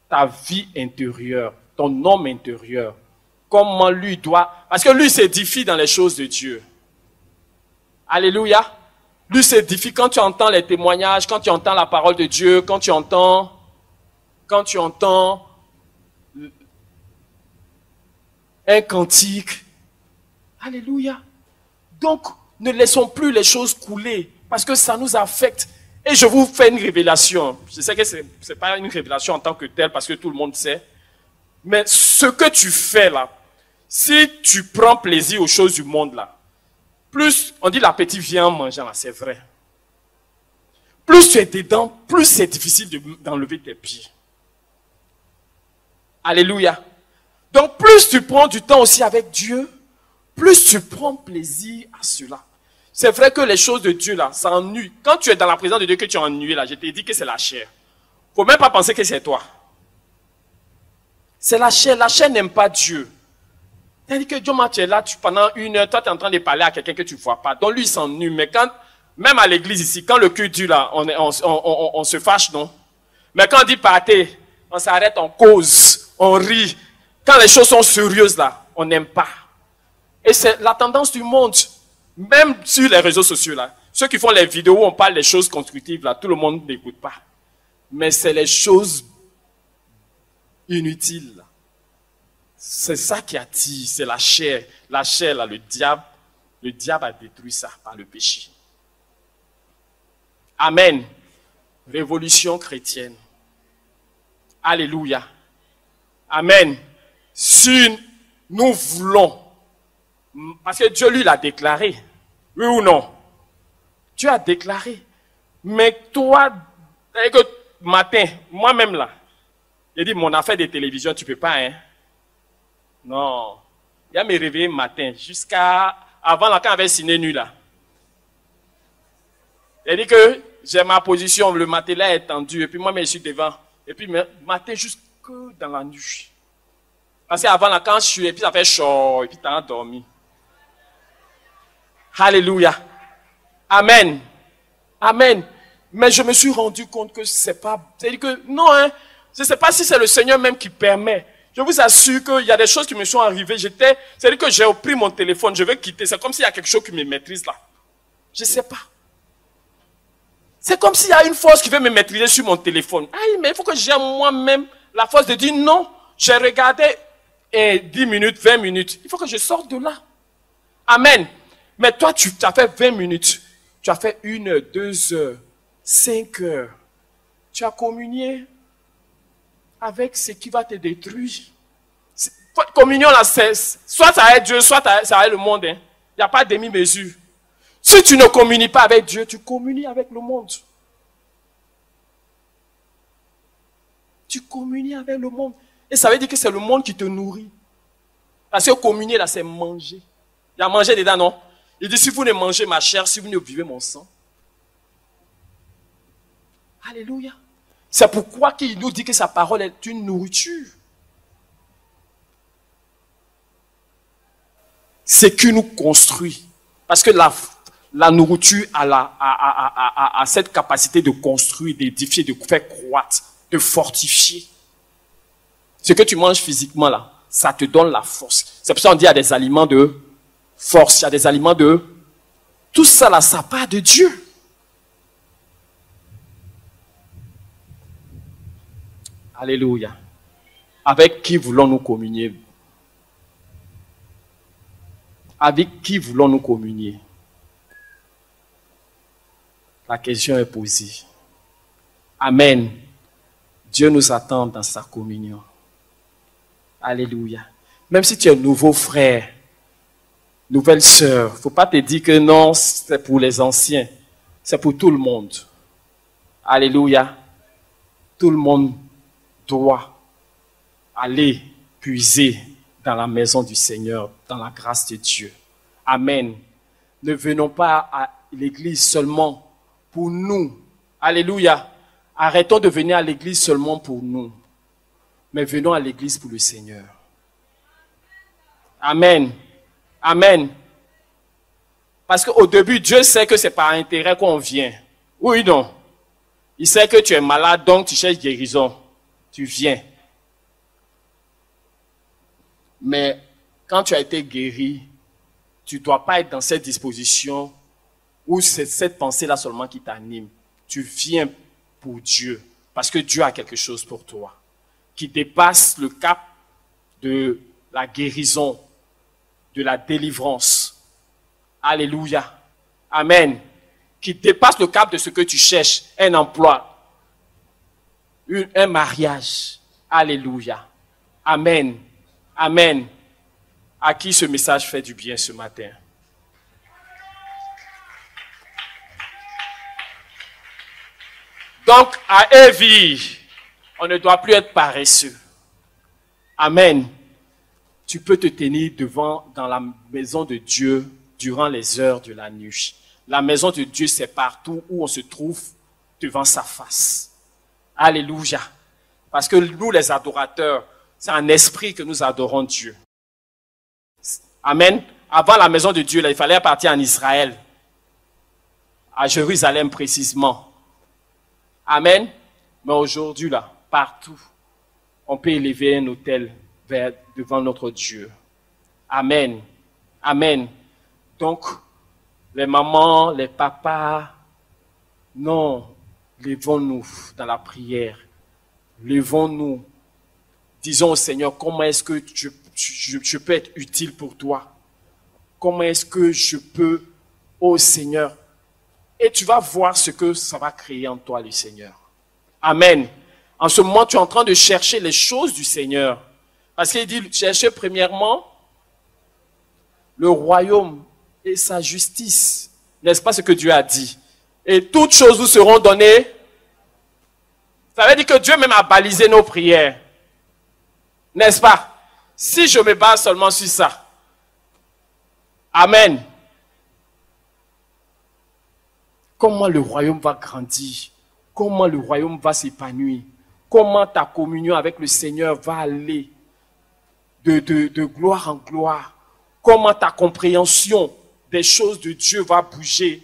Ta vie intérieure. Ton homme intérieur. Comment lui doit... Parce que lui s'édifie dans les choses de Dieu. Alléluia. Lui s'édifie quand tu entends les témoignages, quand tu entends la parole de Dieu, quand tu entends un cantique. Alléluia. Donc, ne laissons plus les choses couler parce que ça nous affecte. Et je vous fais une révélation. Je sais que ce n'est pas une révélation en tant que telle parce que tout le monde sait. Mais ce que tu fais là, si tu prends plaisir aux choses du monde là, plus, on dit l'appétit vient en mangeant, c'est vrai. Plus tu es dedans, plus c'est difficile d'enlever tes pieds. Alléluia. Donc plus tu prends du temps aussi avec Dieu, plus tu prends plaisir à cela. C'est vrai que les choses de Dieu là, ça ennuie. Quand tu es dans la présence de Dieu, que tu es ennuyé là, je t'ai dit que c'est la chair. Il ne faut même pas penser que c'est toi. C'est la chair n'aime pas Dieu. C'est-à-dire que Dieu, tu es là, pendant 1 heure, toi tu es en train de parler à quelqu'un que tu ne vois pas. Donc lui il s'ennuie. Mais quand, même à l'église ici, quand le cul dure là, on se fâche, non? Mais quand on dit partez, on s'arrête, on cause, on rit. Quand les choses sont sérieuses là, on n'aime pas. Et c'est la tendance du monde. Même sur les réseaux sociaux là. Ceux qui font les vidéos où on parle des choses constructives là, tout le monde n'écoute pas. Mais c'est les choses inutiles là. C'est ça qui attire, c'est la chair. La chair, là, le diable a détruit ça par le péché. Amen. Révolution chrétienne. Alléluia. Amen. Si nous voulons, parce que Dieu lui l'a déclaré, oui ou non? Dieu a déclaré. Mais toi, que matin, moi-même là, j'ai dit mon affaire de télévision, tu ne peux pas, hein? Non. Il a me réveillé matin, jusqu'à avant là, quand on avait signé nuit là. Il dit que j'ai ma position, le matelas est tendu, et puis moi, je suis devant. Et puis, matin, jusque dans la nuit. Parce qu'avant là, quand je suis, et puis ça fait chaud, et puis tu as dormi. Alléluia. Amen. Amen. Mais je me suis rendu compte que c'est pas, c'est-à-dire que, non, hein, je ne sais pas si c'est le Seigneur même qui permet. Je vous assure qu'il y a des choses qui me sont arrivées. C'est-à-dire que j'ai pris mon téléphone, je vais quitter. C'est comme s'il y a quelque chose qui me maîtrise là. Je ne sais pas. C'est comme s'il y a une force qui veut me maîtriser sur mon téléphone. Aïe, mais il faut que j'ai moi-même la force de dire non. J'ai regardé 10 minutes, 20 minutes. Il faut que je sorte de là. Amen. Mais toi, tu as fait 20 minutes. Tu as fait 1 heure, 2 heures, 5 heures. Tu as communié avec ce qui va te détruire. Communion, là, soit ça aide Dieu, soit ça aide le monde. Il n'y a pas de demi-mesure. Si tu ne communies pas avec Dieu, tu communies avec le monde. Tu communies avec le monde. Et ça veut dire que c'est le monde qui te nourrit. Parce que communier, là, c'est manger. Il y a manger dedans, non? Il dit, si vous ne mangez ma chair, si vous ne buvez mon sang. Alléluia. C'est pourquoi il nous dit que sa parole est une nourriture. C'est qui nous construit. Parce que la nourriture a cette capacité de construire, d'édifier, de faire croître, de fortifier. Ce que tu manges physiquement là, ça te donne la force. C'est pour ça qu'on dit qu'il y a des aliments de force, il y a des aliments de... Tout ça là, ça part de Dieu. Alléluia. Avec qui voulons-nous communier? Avec qui voulons-nous communier? La question est posée. Amen. Dieu nous attend dans sa communion. Alléluia. Même si tu es nouveau frère, nouvelle sœur, il ne faut pas te dire que non, c'est pour les anciens. C'est pour tout le monde. Alléluia. Tout le monde doit aller puiser dans la maison du Seigneur, dans la grâce de Dieu. Amen. Ne venons pas à l'église seulement pour nous. Alléluia. Arrêtons de venir à l'église seulement pour nous. Mais venons à l'église pour le Seigneur. Amen. Amen. Parce qu'au début, Dieu sait que c'est par intérêt qu'on vient. Oui, non. Il sait que tu es malade, donc tu cherches guérison. Tu viens. Mais quand tu as été guéri, tu ne dois pas être dans cette disposition où c'est cette pensée-là seulement qui t'anime. Tu viens pour Dieu, parce que Dieu a quelque chose pour toi, qui dépasse le cap de la guérison, de la délivrance. Alléluia. Amen. Qui dépasse le cap de ce que tu cherches, un emploi, un mariage. Alléluia. Amen. Amen. À qui ce message fait du bien ce matin? Donc, à Evie, on ne doit plus être paresseux. Amen. Tu peux te tenir dans la maison de Dieu durant les heures de la nuit. La maison de Dieu, c'est partout où on se trouve devant sa face. Alléluia. Parce que nous, les adorateurs, c'est en esprit que nous adorons Dieu. Amen. Avant la maison de Dieu, là, il fallait partir en Israël. À Jérusalem précisément. Amen. Mais aujourd'hui, là, partout, on peut élever un autel devant notre Dieu. Amen. Amen. Donc, les mamans, les papas, non, levons-nous dans la prière. Levons-nous. Disons au Seigneur, comment est-ce que je peux être utile pour toi? Comment est-ce que je peux, oh Seigneur? Et tu vas voir ce que ça va créer en toi, le Seigneur. Amen. En ce moment, tu es en train de chercher les choses du Seigneur. Parce qu'il dit, cherchez premièrement le royaume et sa justice. N'est-ce pas ce que Dieu a dit? Et toutes choses vous seront données. Ça veut dire que Dieu même a balisé nos prières. N'est-ce pas? Si je me base seulement sur ça. Amen. Comment le royaume va grandir? Comment le royaume va s'épanouir? Comment ta communion avec le Seigneur va aller de gloire en gloire? Comment ta compréhension des choses de Dieu va bouger?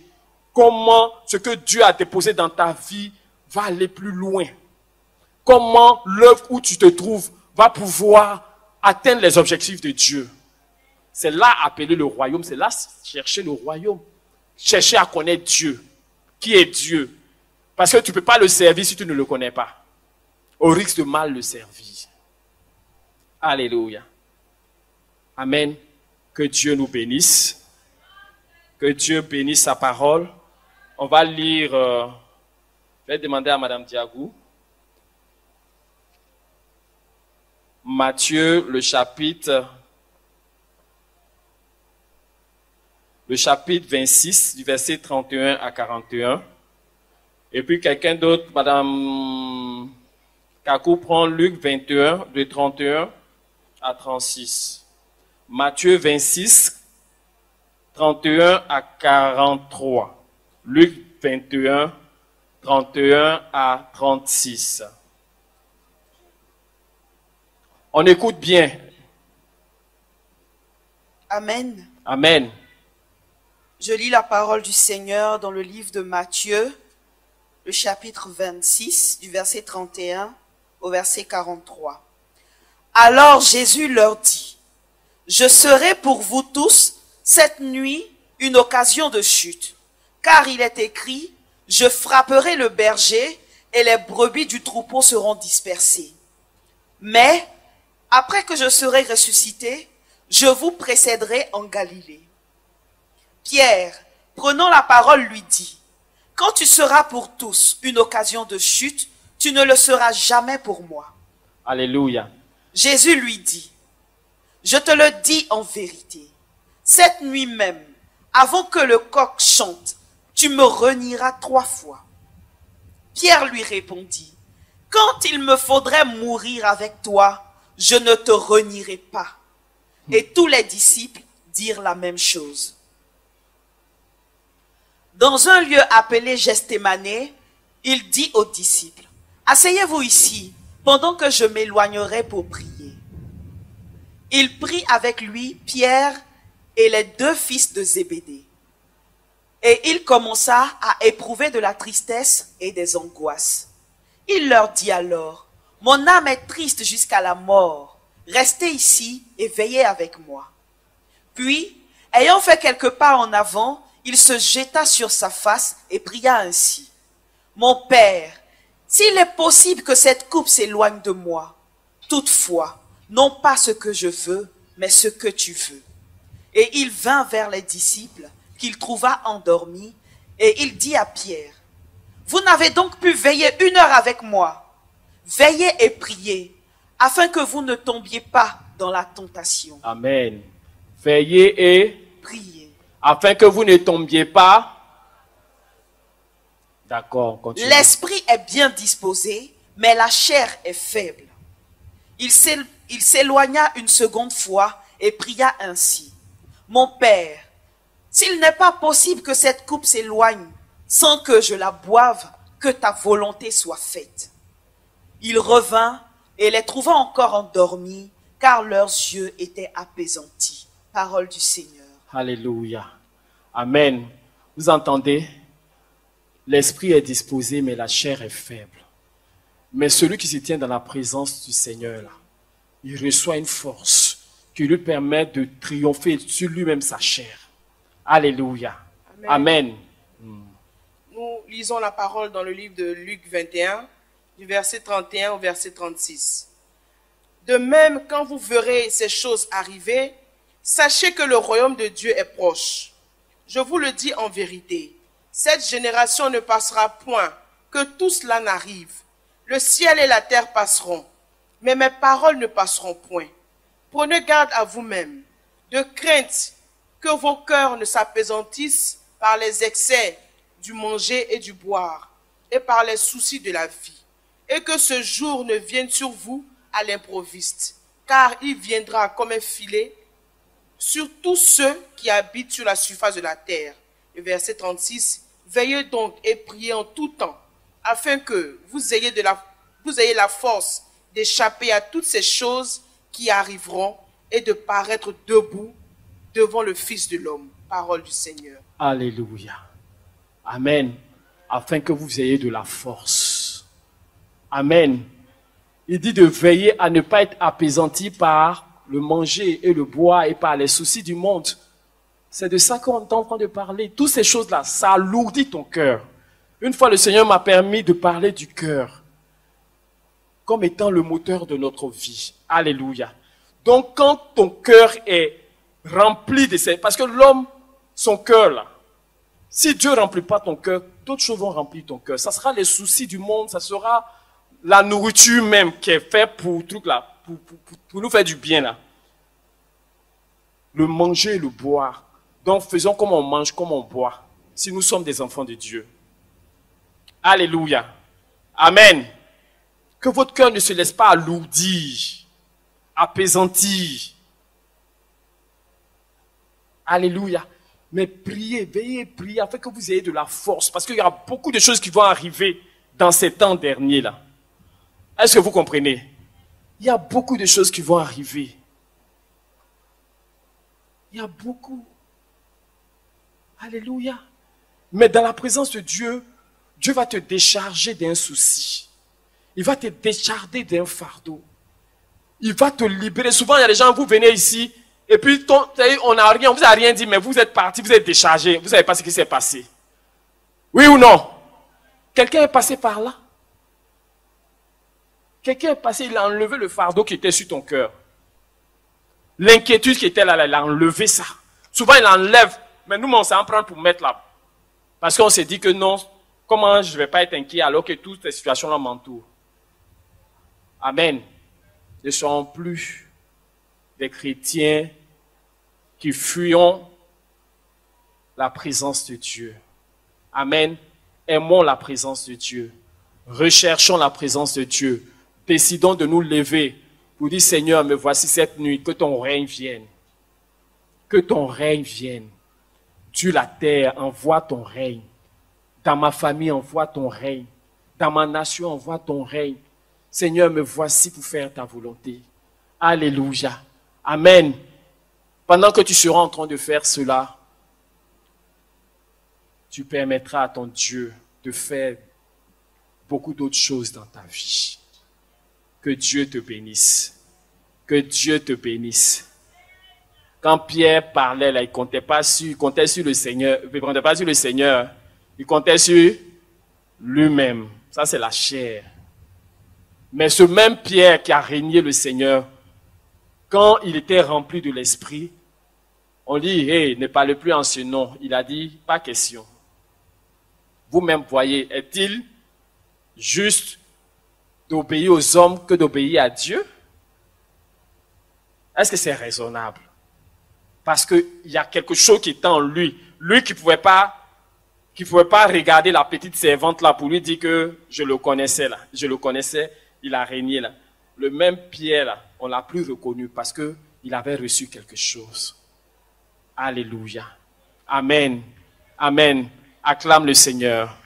Comment ce que Dieu a déposé dans ta vie va aller plus loin? Comment l'œuvre où tu te trouves va pouvoir atteindre les objectifs de Dieu? C'est là appeler le royaume, c'est là chercher le royaume. Chercher à connaître Dieu. Qui est Dieu? Parce que tu ne peux pas le servir si tu ne le connais pas. Au risque de mal le servir. Alléluia. Amen. Que Dieu nous bénisse. Que Dieu bénisse sa parole. On va lire, je vais demander à Madame Diagou. Matthieu, le chapitre 26, du verset 31 à 41. Et puis quelqu'un d'autre, Madame Kakou, prend Luc 21, de 31 à 36. Matthieu 26, 31 à 43. Luc 21, 31 à 36. On écoute bien. Amen. Amen. Je lis la parole du Seigneur dans le livre de Matthieu, le chapitre 26, du verset 31 au verset 43. Alors Jésus leur dit, « Je serai pour vous tous cette nuit une occasion de chute, car il est écrit, « Je frapperai le berger et les brebis du troupeau seront dispersées. » Mais, après que je serai ressuscité, je vous précéderai en Galilée. Pierre, prenant la parole, lui dit, « Quand tu seras pour tous une occasion de chute, tu ne le seras jamais pour moi. » Alléluia. Jésus lui dit, « Je te le dis en vérité, cette nuit même, avant que le coq chante, tu me renieras 3 fois. » Pierre lui répondit, « Quand il me faudrait mourir avec toi, je ne te renierai pas. » Et tous les disciples dirent la même chose. Dans un lieu appelé Gethsémané, il dit aux disciples, « Asseyez-vous ici, pendant que je m'éloignerai pour prier. » Il prit avec lui Pierre et les 2 fils de Zébédée. Et il commença à éprouver de la tristesse et des angoisses. Il leur dit alors, « Mon âme est triste jusqu'à la mort. Restez ici et veillez avec moi. » Puis, ayant fait quelques pas en avant, il se jeta sur sa face et pria ainsi. « Mon Père, s'il est possible que cette coupe s'éloigne de moi, toutefois, non pas ce que je veux, mais ce que tu veux. » Et il vint vers les disciples, qu'il trouva endormis, et il dit à Pierre, « Vous n'avez donc pu veiller 1 heure avec moi. Veillez et priez, afin que vous ne tombiez pas dans la tentation. » Amen. Veillez et Priez. Afin que vous ne tombiez pas. D'accord, continue. L'esprit est bien disposé, mais la chair est faible. Il s'éloigna une seconde fois et pria ainsi. « Mon Père, s'il n'est pas possible que cette coupe s'éloigne sans que je la boive, que ta volonté soit faite. » Il revint et les trouva encore endormis, car leurs yeux étaient apaisantis. Parole du Seigneur. Alléluia. Amen. Vous entendez? L'esprit est disposé, mais la chair est faible. Mais celui qui se tient dans la présence du Seigneur, là, il reçoit une force qui lui permet de triompher sur lui-même sa chair. Alléluia. Amen. Amen. Nous lisons la parole dans le livre de Luc 21, du verset 31 au verset 36. De même, quand vous verrez ces choses arriver, sachez que le royaume de Dieu est proche. Je vous le dis en vérité, cette génération ne passera point, que tout cela n'arrive. Le ciel et la terre passeront, mais mes paroles ne passeront point. Prenez garde à vous-même, de crainte que vos cœurs ne s'apaisantissent par les excès du manger et du boire, et par les soucis de la vie, et que ce jour ne vienne sur vous à l'improviste, car il viendra comme un filet sur tous ceux qui habitent sur la surface de la terre. Le verset 36, veillez donc et priez en tout temps, afin que vous ayez la force d'échapper à toutes ces choses qui arriveront et de paraître debout devant le Fils de l'homme. Parole du Seigneur. Alléluia. Amen. Afin que vous ayez de la force. Amen. Il dit de veiller à ne pas être apaisanti par le manger et le boire et par les soucis du monde. C'est de ça qu'on est en train de parler. Toutes ces choses-là, ça alourdit ton cœur. Une fois, le Seigneur m'a permis de parler du cœur comme étant le moteur de notre vie. Alléluia. Donc, quand ton cœur est rempli de ces... Parce que l'homme, son cœur, là, si Dieu ne remplit pas ton cœur, d'autres choses vont remplir ton cœur. Ça sera les soucis du monde, ça sera la nourriture même qui est faite pour, truc là, pour nous faire du bien. Là. Le manger et le boire. Donc, faisons comme on mange, comme on boit. Si nous sommes des enfants de Dieu. Alléluia. Amen. Que votre cœur ne se laisse pas alourdir, apaisantir. Alléluia. Mais priez, veillez, priez afin que vous ayez de la force. Parce qu'il y a beaucoup de choses qui vont arriver dans ces temps derniers-là. Est-ce que vous comprenez? Il y a beaucoup de choses qui vont arriver. Il y a beaucoup. Alléluia. Mais dans la présence de Dieu, Dieu va te décharger d'un souci. Il va te décharger d'un fardeau. Il va te libérer. Souvent, il y a des gens, vous venez ici, et puis on n'a rien, on vous a rien dit, mais vous êtes parti, vous êtes déchargé. Vous ne savez pas ce qui s'est passé. Oui ou non? Quelqu'un est passé par là? Quelqu'un est passé, il a enlevé le fardeau qui était sur ton cœur. L'inquiétude qui était là, il a enlevé ça. Souvent, il enlève, mais nous, on s'en prend pour mettre là. Parce qu'on s'est dit que non, comment je ne vais pas être inquiet alors que toutes ces situations-là m'entourent. Amen. Ne soyons plus des chrétiens qui fuyons la présence de Dieu. Amen. Aimons la présence de Dieu. Recherchons la présence de Dieu. Décidons de nous lever pour dire, Seigneur, me voici cette nuit, que ton règne vienne. Que ton règne vienne. Dieu la terre, envoie ton règne. Dans ma famille, envoie ton règne. Dans ma nation, envoie ton règne. Seigneur, me voici pour faire ta volonté. Alléluia. Amen. Pendant que tu seras en train de faire cela, tu permettras à ton Dieu de faire beaucoup d'autres choses dans ta vie. Que Dieu te bénisse. Que Dieu te bénisse. Quand Pierre parlait, là, il comptait sur le Seigneur. Il ne comptait pas sur le Seigneur. Il comptait sur lui-même. Ça, c'est la chair. Mais ce même Pierre qui a régné le Seigneur, quand il était rempli de l'Esprit, on dit, hey, ne parle plus en ce nom. Il a dit, pas question. Vous-même voyez, est-il juste d'obéir aux hommes que d'obéir à Dieu? Est-ce que c'est raisonnable? Parce qu'il y a quelque chose qui est en lui. Lui qui ne pouvait pas regarder la petite servante là pour lui dire que je le connaissais là. Je le connaissais, il a régné là. Le même Pierre là, on l'a plus reconnu parce qu'il avait reçu quelque chose. Alléluia. Amen. Amen. Acclame le Seigneur.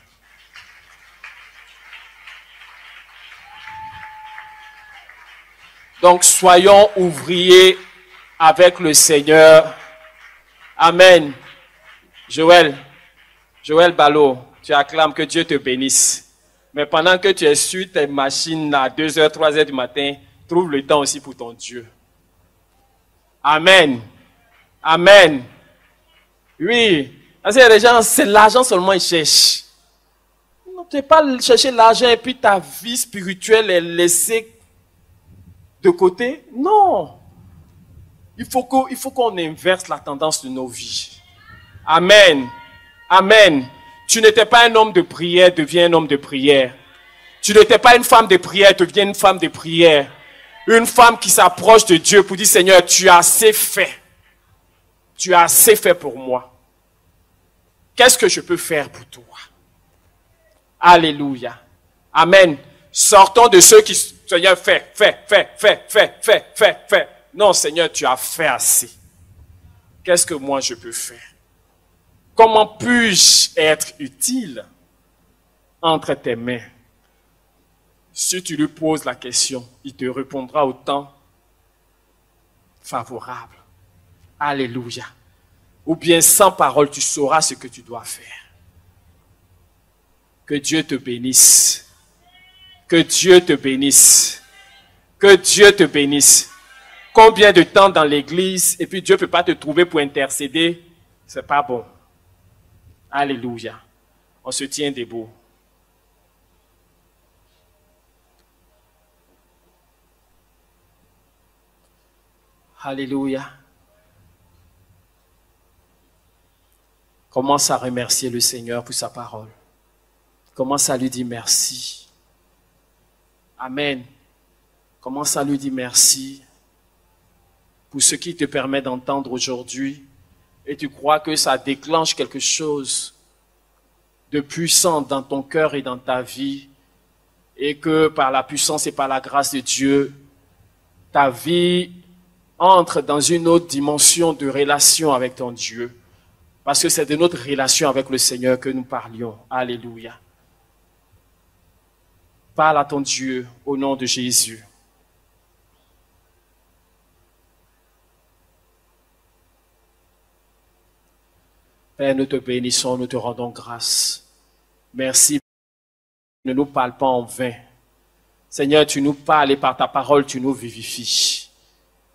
Donc, soyons ouvriers avec le Seigneur. Amen. Joël Ballot, tu acclames que Dieu te bénisse. Mais pendant que tu es sur tes machines à 2h, 3h du matin, trouve le temps aussi pour ton Dieu. Amen. Amen. Oui. Parce que les gens, c'est l'argent seulement ils cherchent. Non, tu n'es pas chercher l'argent et puis ta vie spirituelle est laissée de côté. Non. Il faut qu'on inverse la tendance de nos vies. Amen. Amen. Tu n'étais pas un homme de prière, deviens un homme de prière. Tu n'étais pas une femme de prière, deviens une femme de prière. Une femme qui s'approche de Dieu pour dire, Seigneur, tu as assez fait. Tu as assez fait pour moi. Qu'est-ce que je peux faire pour toi? Alléluia. Amen. Sortons de ceux qui, Seigneur, fais. Non, Seigneur, tu as fait assez. Qu'est-ce que moi je peux faire? Comment puis-je être utile entre tes mains? Si tu lui poses la question, il te répondra au temps favorable. Alléluia. Ou bien sans parole, tu sauras ce que tu dois faire. Que Dieu te bénisse. Que Dieu te bénisse. Que Dieu te bénisse. Combien de temps dans l'église et puis Dieu ne peut pas te trouver pour intercéder? C'est pas bon. Alléluia. On se tient debout. Alléluia. Commence à remercier le Seigneur pour sa parole. Commence à lui dire merci. Amen. Commence à lui dire merci pour ce qui te permet d'entendre aujourd'hui. Et tu crois que ça déclenche quelque chose de puissant dans ton cœur et dans ta vie. Et que par la puissance et par la grâce de Dieu, ta vie entre dans une autre dimension de relation avec ton Dieu. Parce que c'est de notre relation avec le Seigneur que nous parlions. Alléluia. Parle à ton Dieu au nom de Jésus. Père, nous te bénissons, nous te rendons grâce. Merci. Ne nous parle pas en vain. Seigneur, tu nous parles et par ta parole, tu nous vivifies.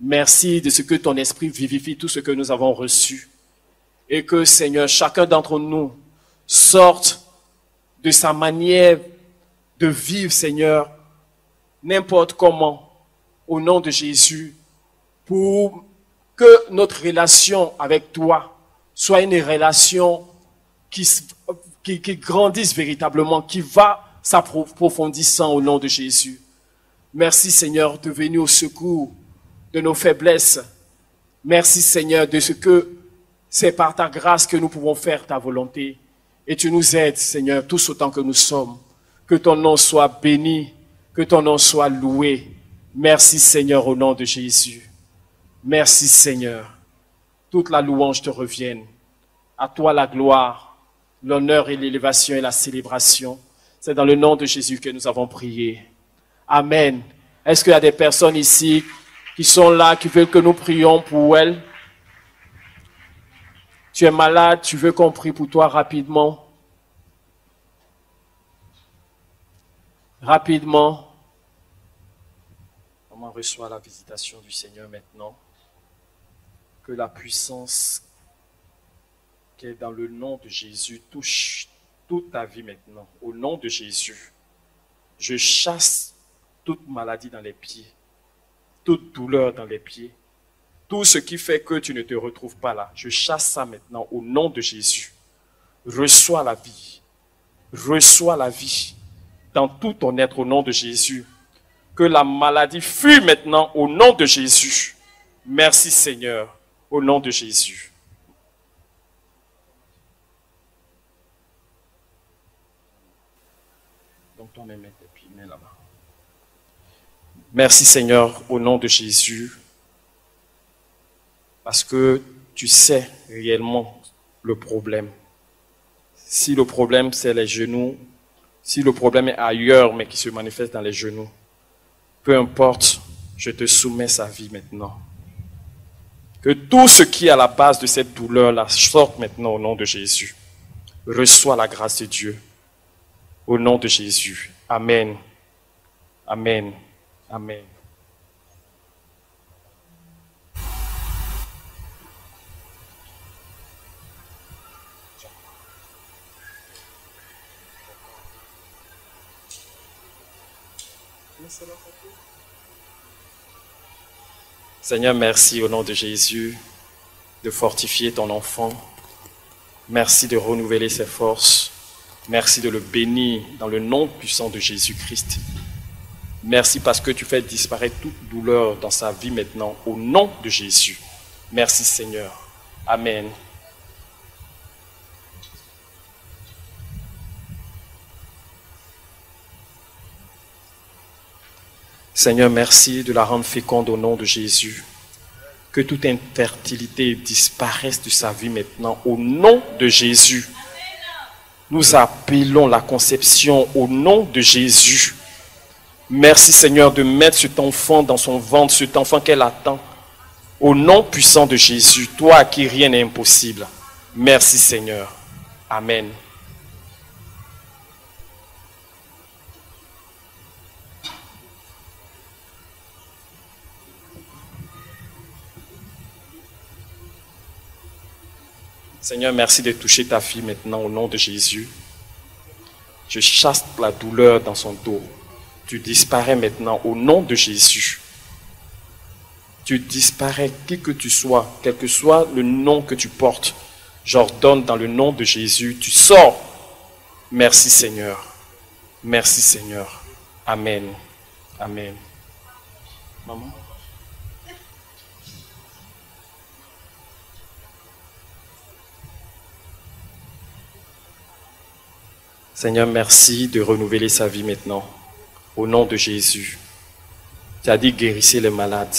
Merci de ce que ton esprit vivifie tout ce que nous avons reçu. Et que, Seigneur, chacun d'entre nous sorte de sa manière de vivre, Seigneur, n'importe comment, au nom de Jésus, pour que notre relation avec toi soit une relation qui grandisse véritablement, qui va s'approfondissant au nom de Jésus. Merci, Seigneur, de venir au secours de nos faiblesses. Merci, Seigneur, de ce que c'est par ta grâce que nous pouvons faire ta volonté. Et tu nous aides, Seigneur, tous autant que nous sommes. Que ton nom soit béni, que ton nom soit loué. Merci, Seigneur, au nom de Jésus. Merci, Seigneur. Toute la louange te revienne. À toi la gloire, l'honneur et l'élévation et la célébration. C'est dans le nom de Jésus que nous avons prié. Amen. Est-ce qu'il y a des personnes ici qui sont là, qui veulent que nous prions pour elles? Tu es malade, tu veux qu'on prie pour toi rapidement? Rapidement. On reçoit la visitation du Seigneur maintenant. Que la puissance qui est dans le nom de Jésus touche toute ta vie maintenant. Au nom de Jésus, je chasse toute maladie dans les pieds, toute douleur dans les pieds, tout ce qui fait que tu ne te retrouves pas là. Je chasse ça maintenant au nom de Jésus. Reçois la vie. Reçois la vie dans tout ton être au nom de Jésus. Que la maladie fuit maintenant au nom de Jésus. Merci Seigneur, au nom de Jésus. Donc toi même tes pieds là-bas. Merci Seigneur, au nom de Jésus. Parce que tu sais réellement le problème. Si le problème c'est les genoux, si le problème est ailleurs mais qui se manifeste dans les genoux, peu importe, je te soumets sa vie maintenant. Que tout ce qui est à la base de cette douleur-là sorte maintenant au nom de Jésus. Reçois la grâce de Dieu. Au nom de Jésus. Amen. Amen. Amen. Seigneur, merci au nom de Jésus de fortifier ton enfant. Merci de renouveler ses forces. Merci de le bénir dans le nom puissant de Jésus-Christ. Merci parce que tu fais disparaître toute douleur dans sa vie maintenant au nom de Jésus. Merci Seigneur. Amen. Seigneur, merci de la rendre féconde au nom de Jésus. Que toute infertilité disparaisse de sa vie maintenant au nom de Jésus. Nous appelons la conception au nom de Jésus. Merci Seigneur de mettre cet enfant dans son ventre, cet enfant qu'elle attend. Au nom puissant de Jésus, toi à qui rien n'est impossible. Merci Seigneur. Amen. Seigneur, merci de toucher ta fille maintenant au nom de Jésus. Je chasse la douleur dans son dos. Tu disparais maintenant au nom de Jésus. Tu disparais, qui que tu sois, quel que soit le nom que tu portes. J'ordonne dans le nom de Jésus, tu sors. Merci Seigneur. Merci Seigneur. Amen. Amen. Maman. Seigneur, merci de renouveler sa vie maintenant. Au nom de Jésus. Tu as dit guérissez les malades.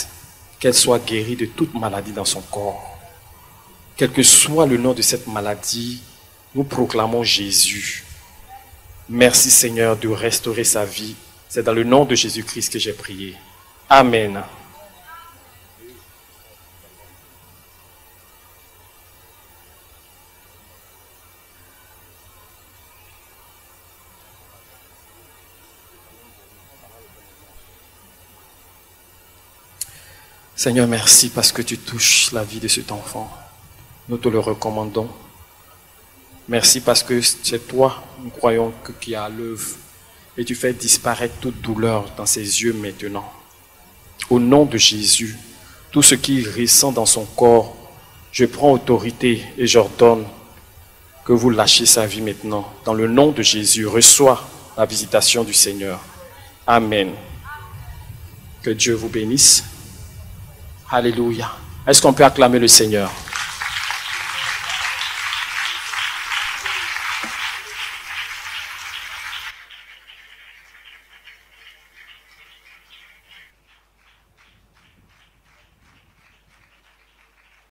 Qu'elle soit guérie de toute maladie dans son corps. Quel que soit le nom de cette maladie, nous proclamons Jésus. Merci Seigneur de restaurer sa vie. C'est dans le nom de Jésus-Christ que j'ai prié. Amen. Seigneur, merci parce que tu touches la vie de cet enfant. Nous te le recommandons. Merci parce que c'est toi, nous croyons, qui est à l'œuvre. Et tu fais disparaître toute douleur dans ses yeux maintenant. Au nom de Jésus, tout ce qui ressent dans son corps, je prends autorité et j'ordonne que vous lâchiez sa vie maintenant. Dans le nom de Jésus, reçois la visitation du Seigneur. Amen. Que Dieu vous bénisse. Alléluia. Est-ce qu'on peut acclamer le Seigneur?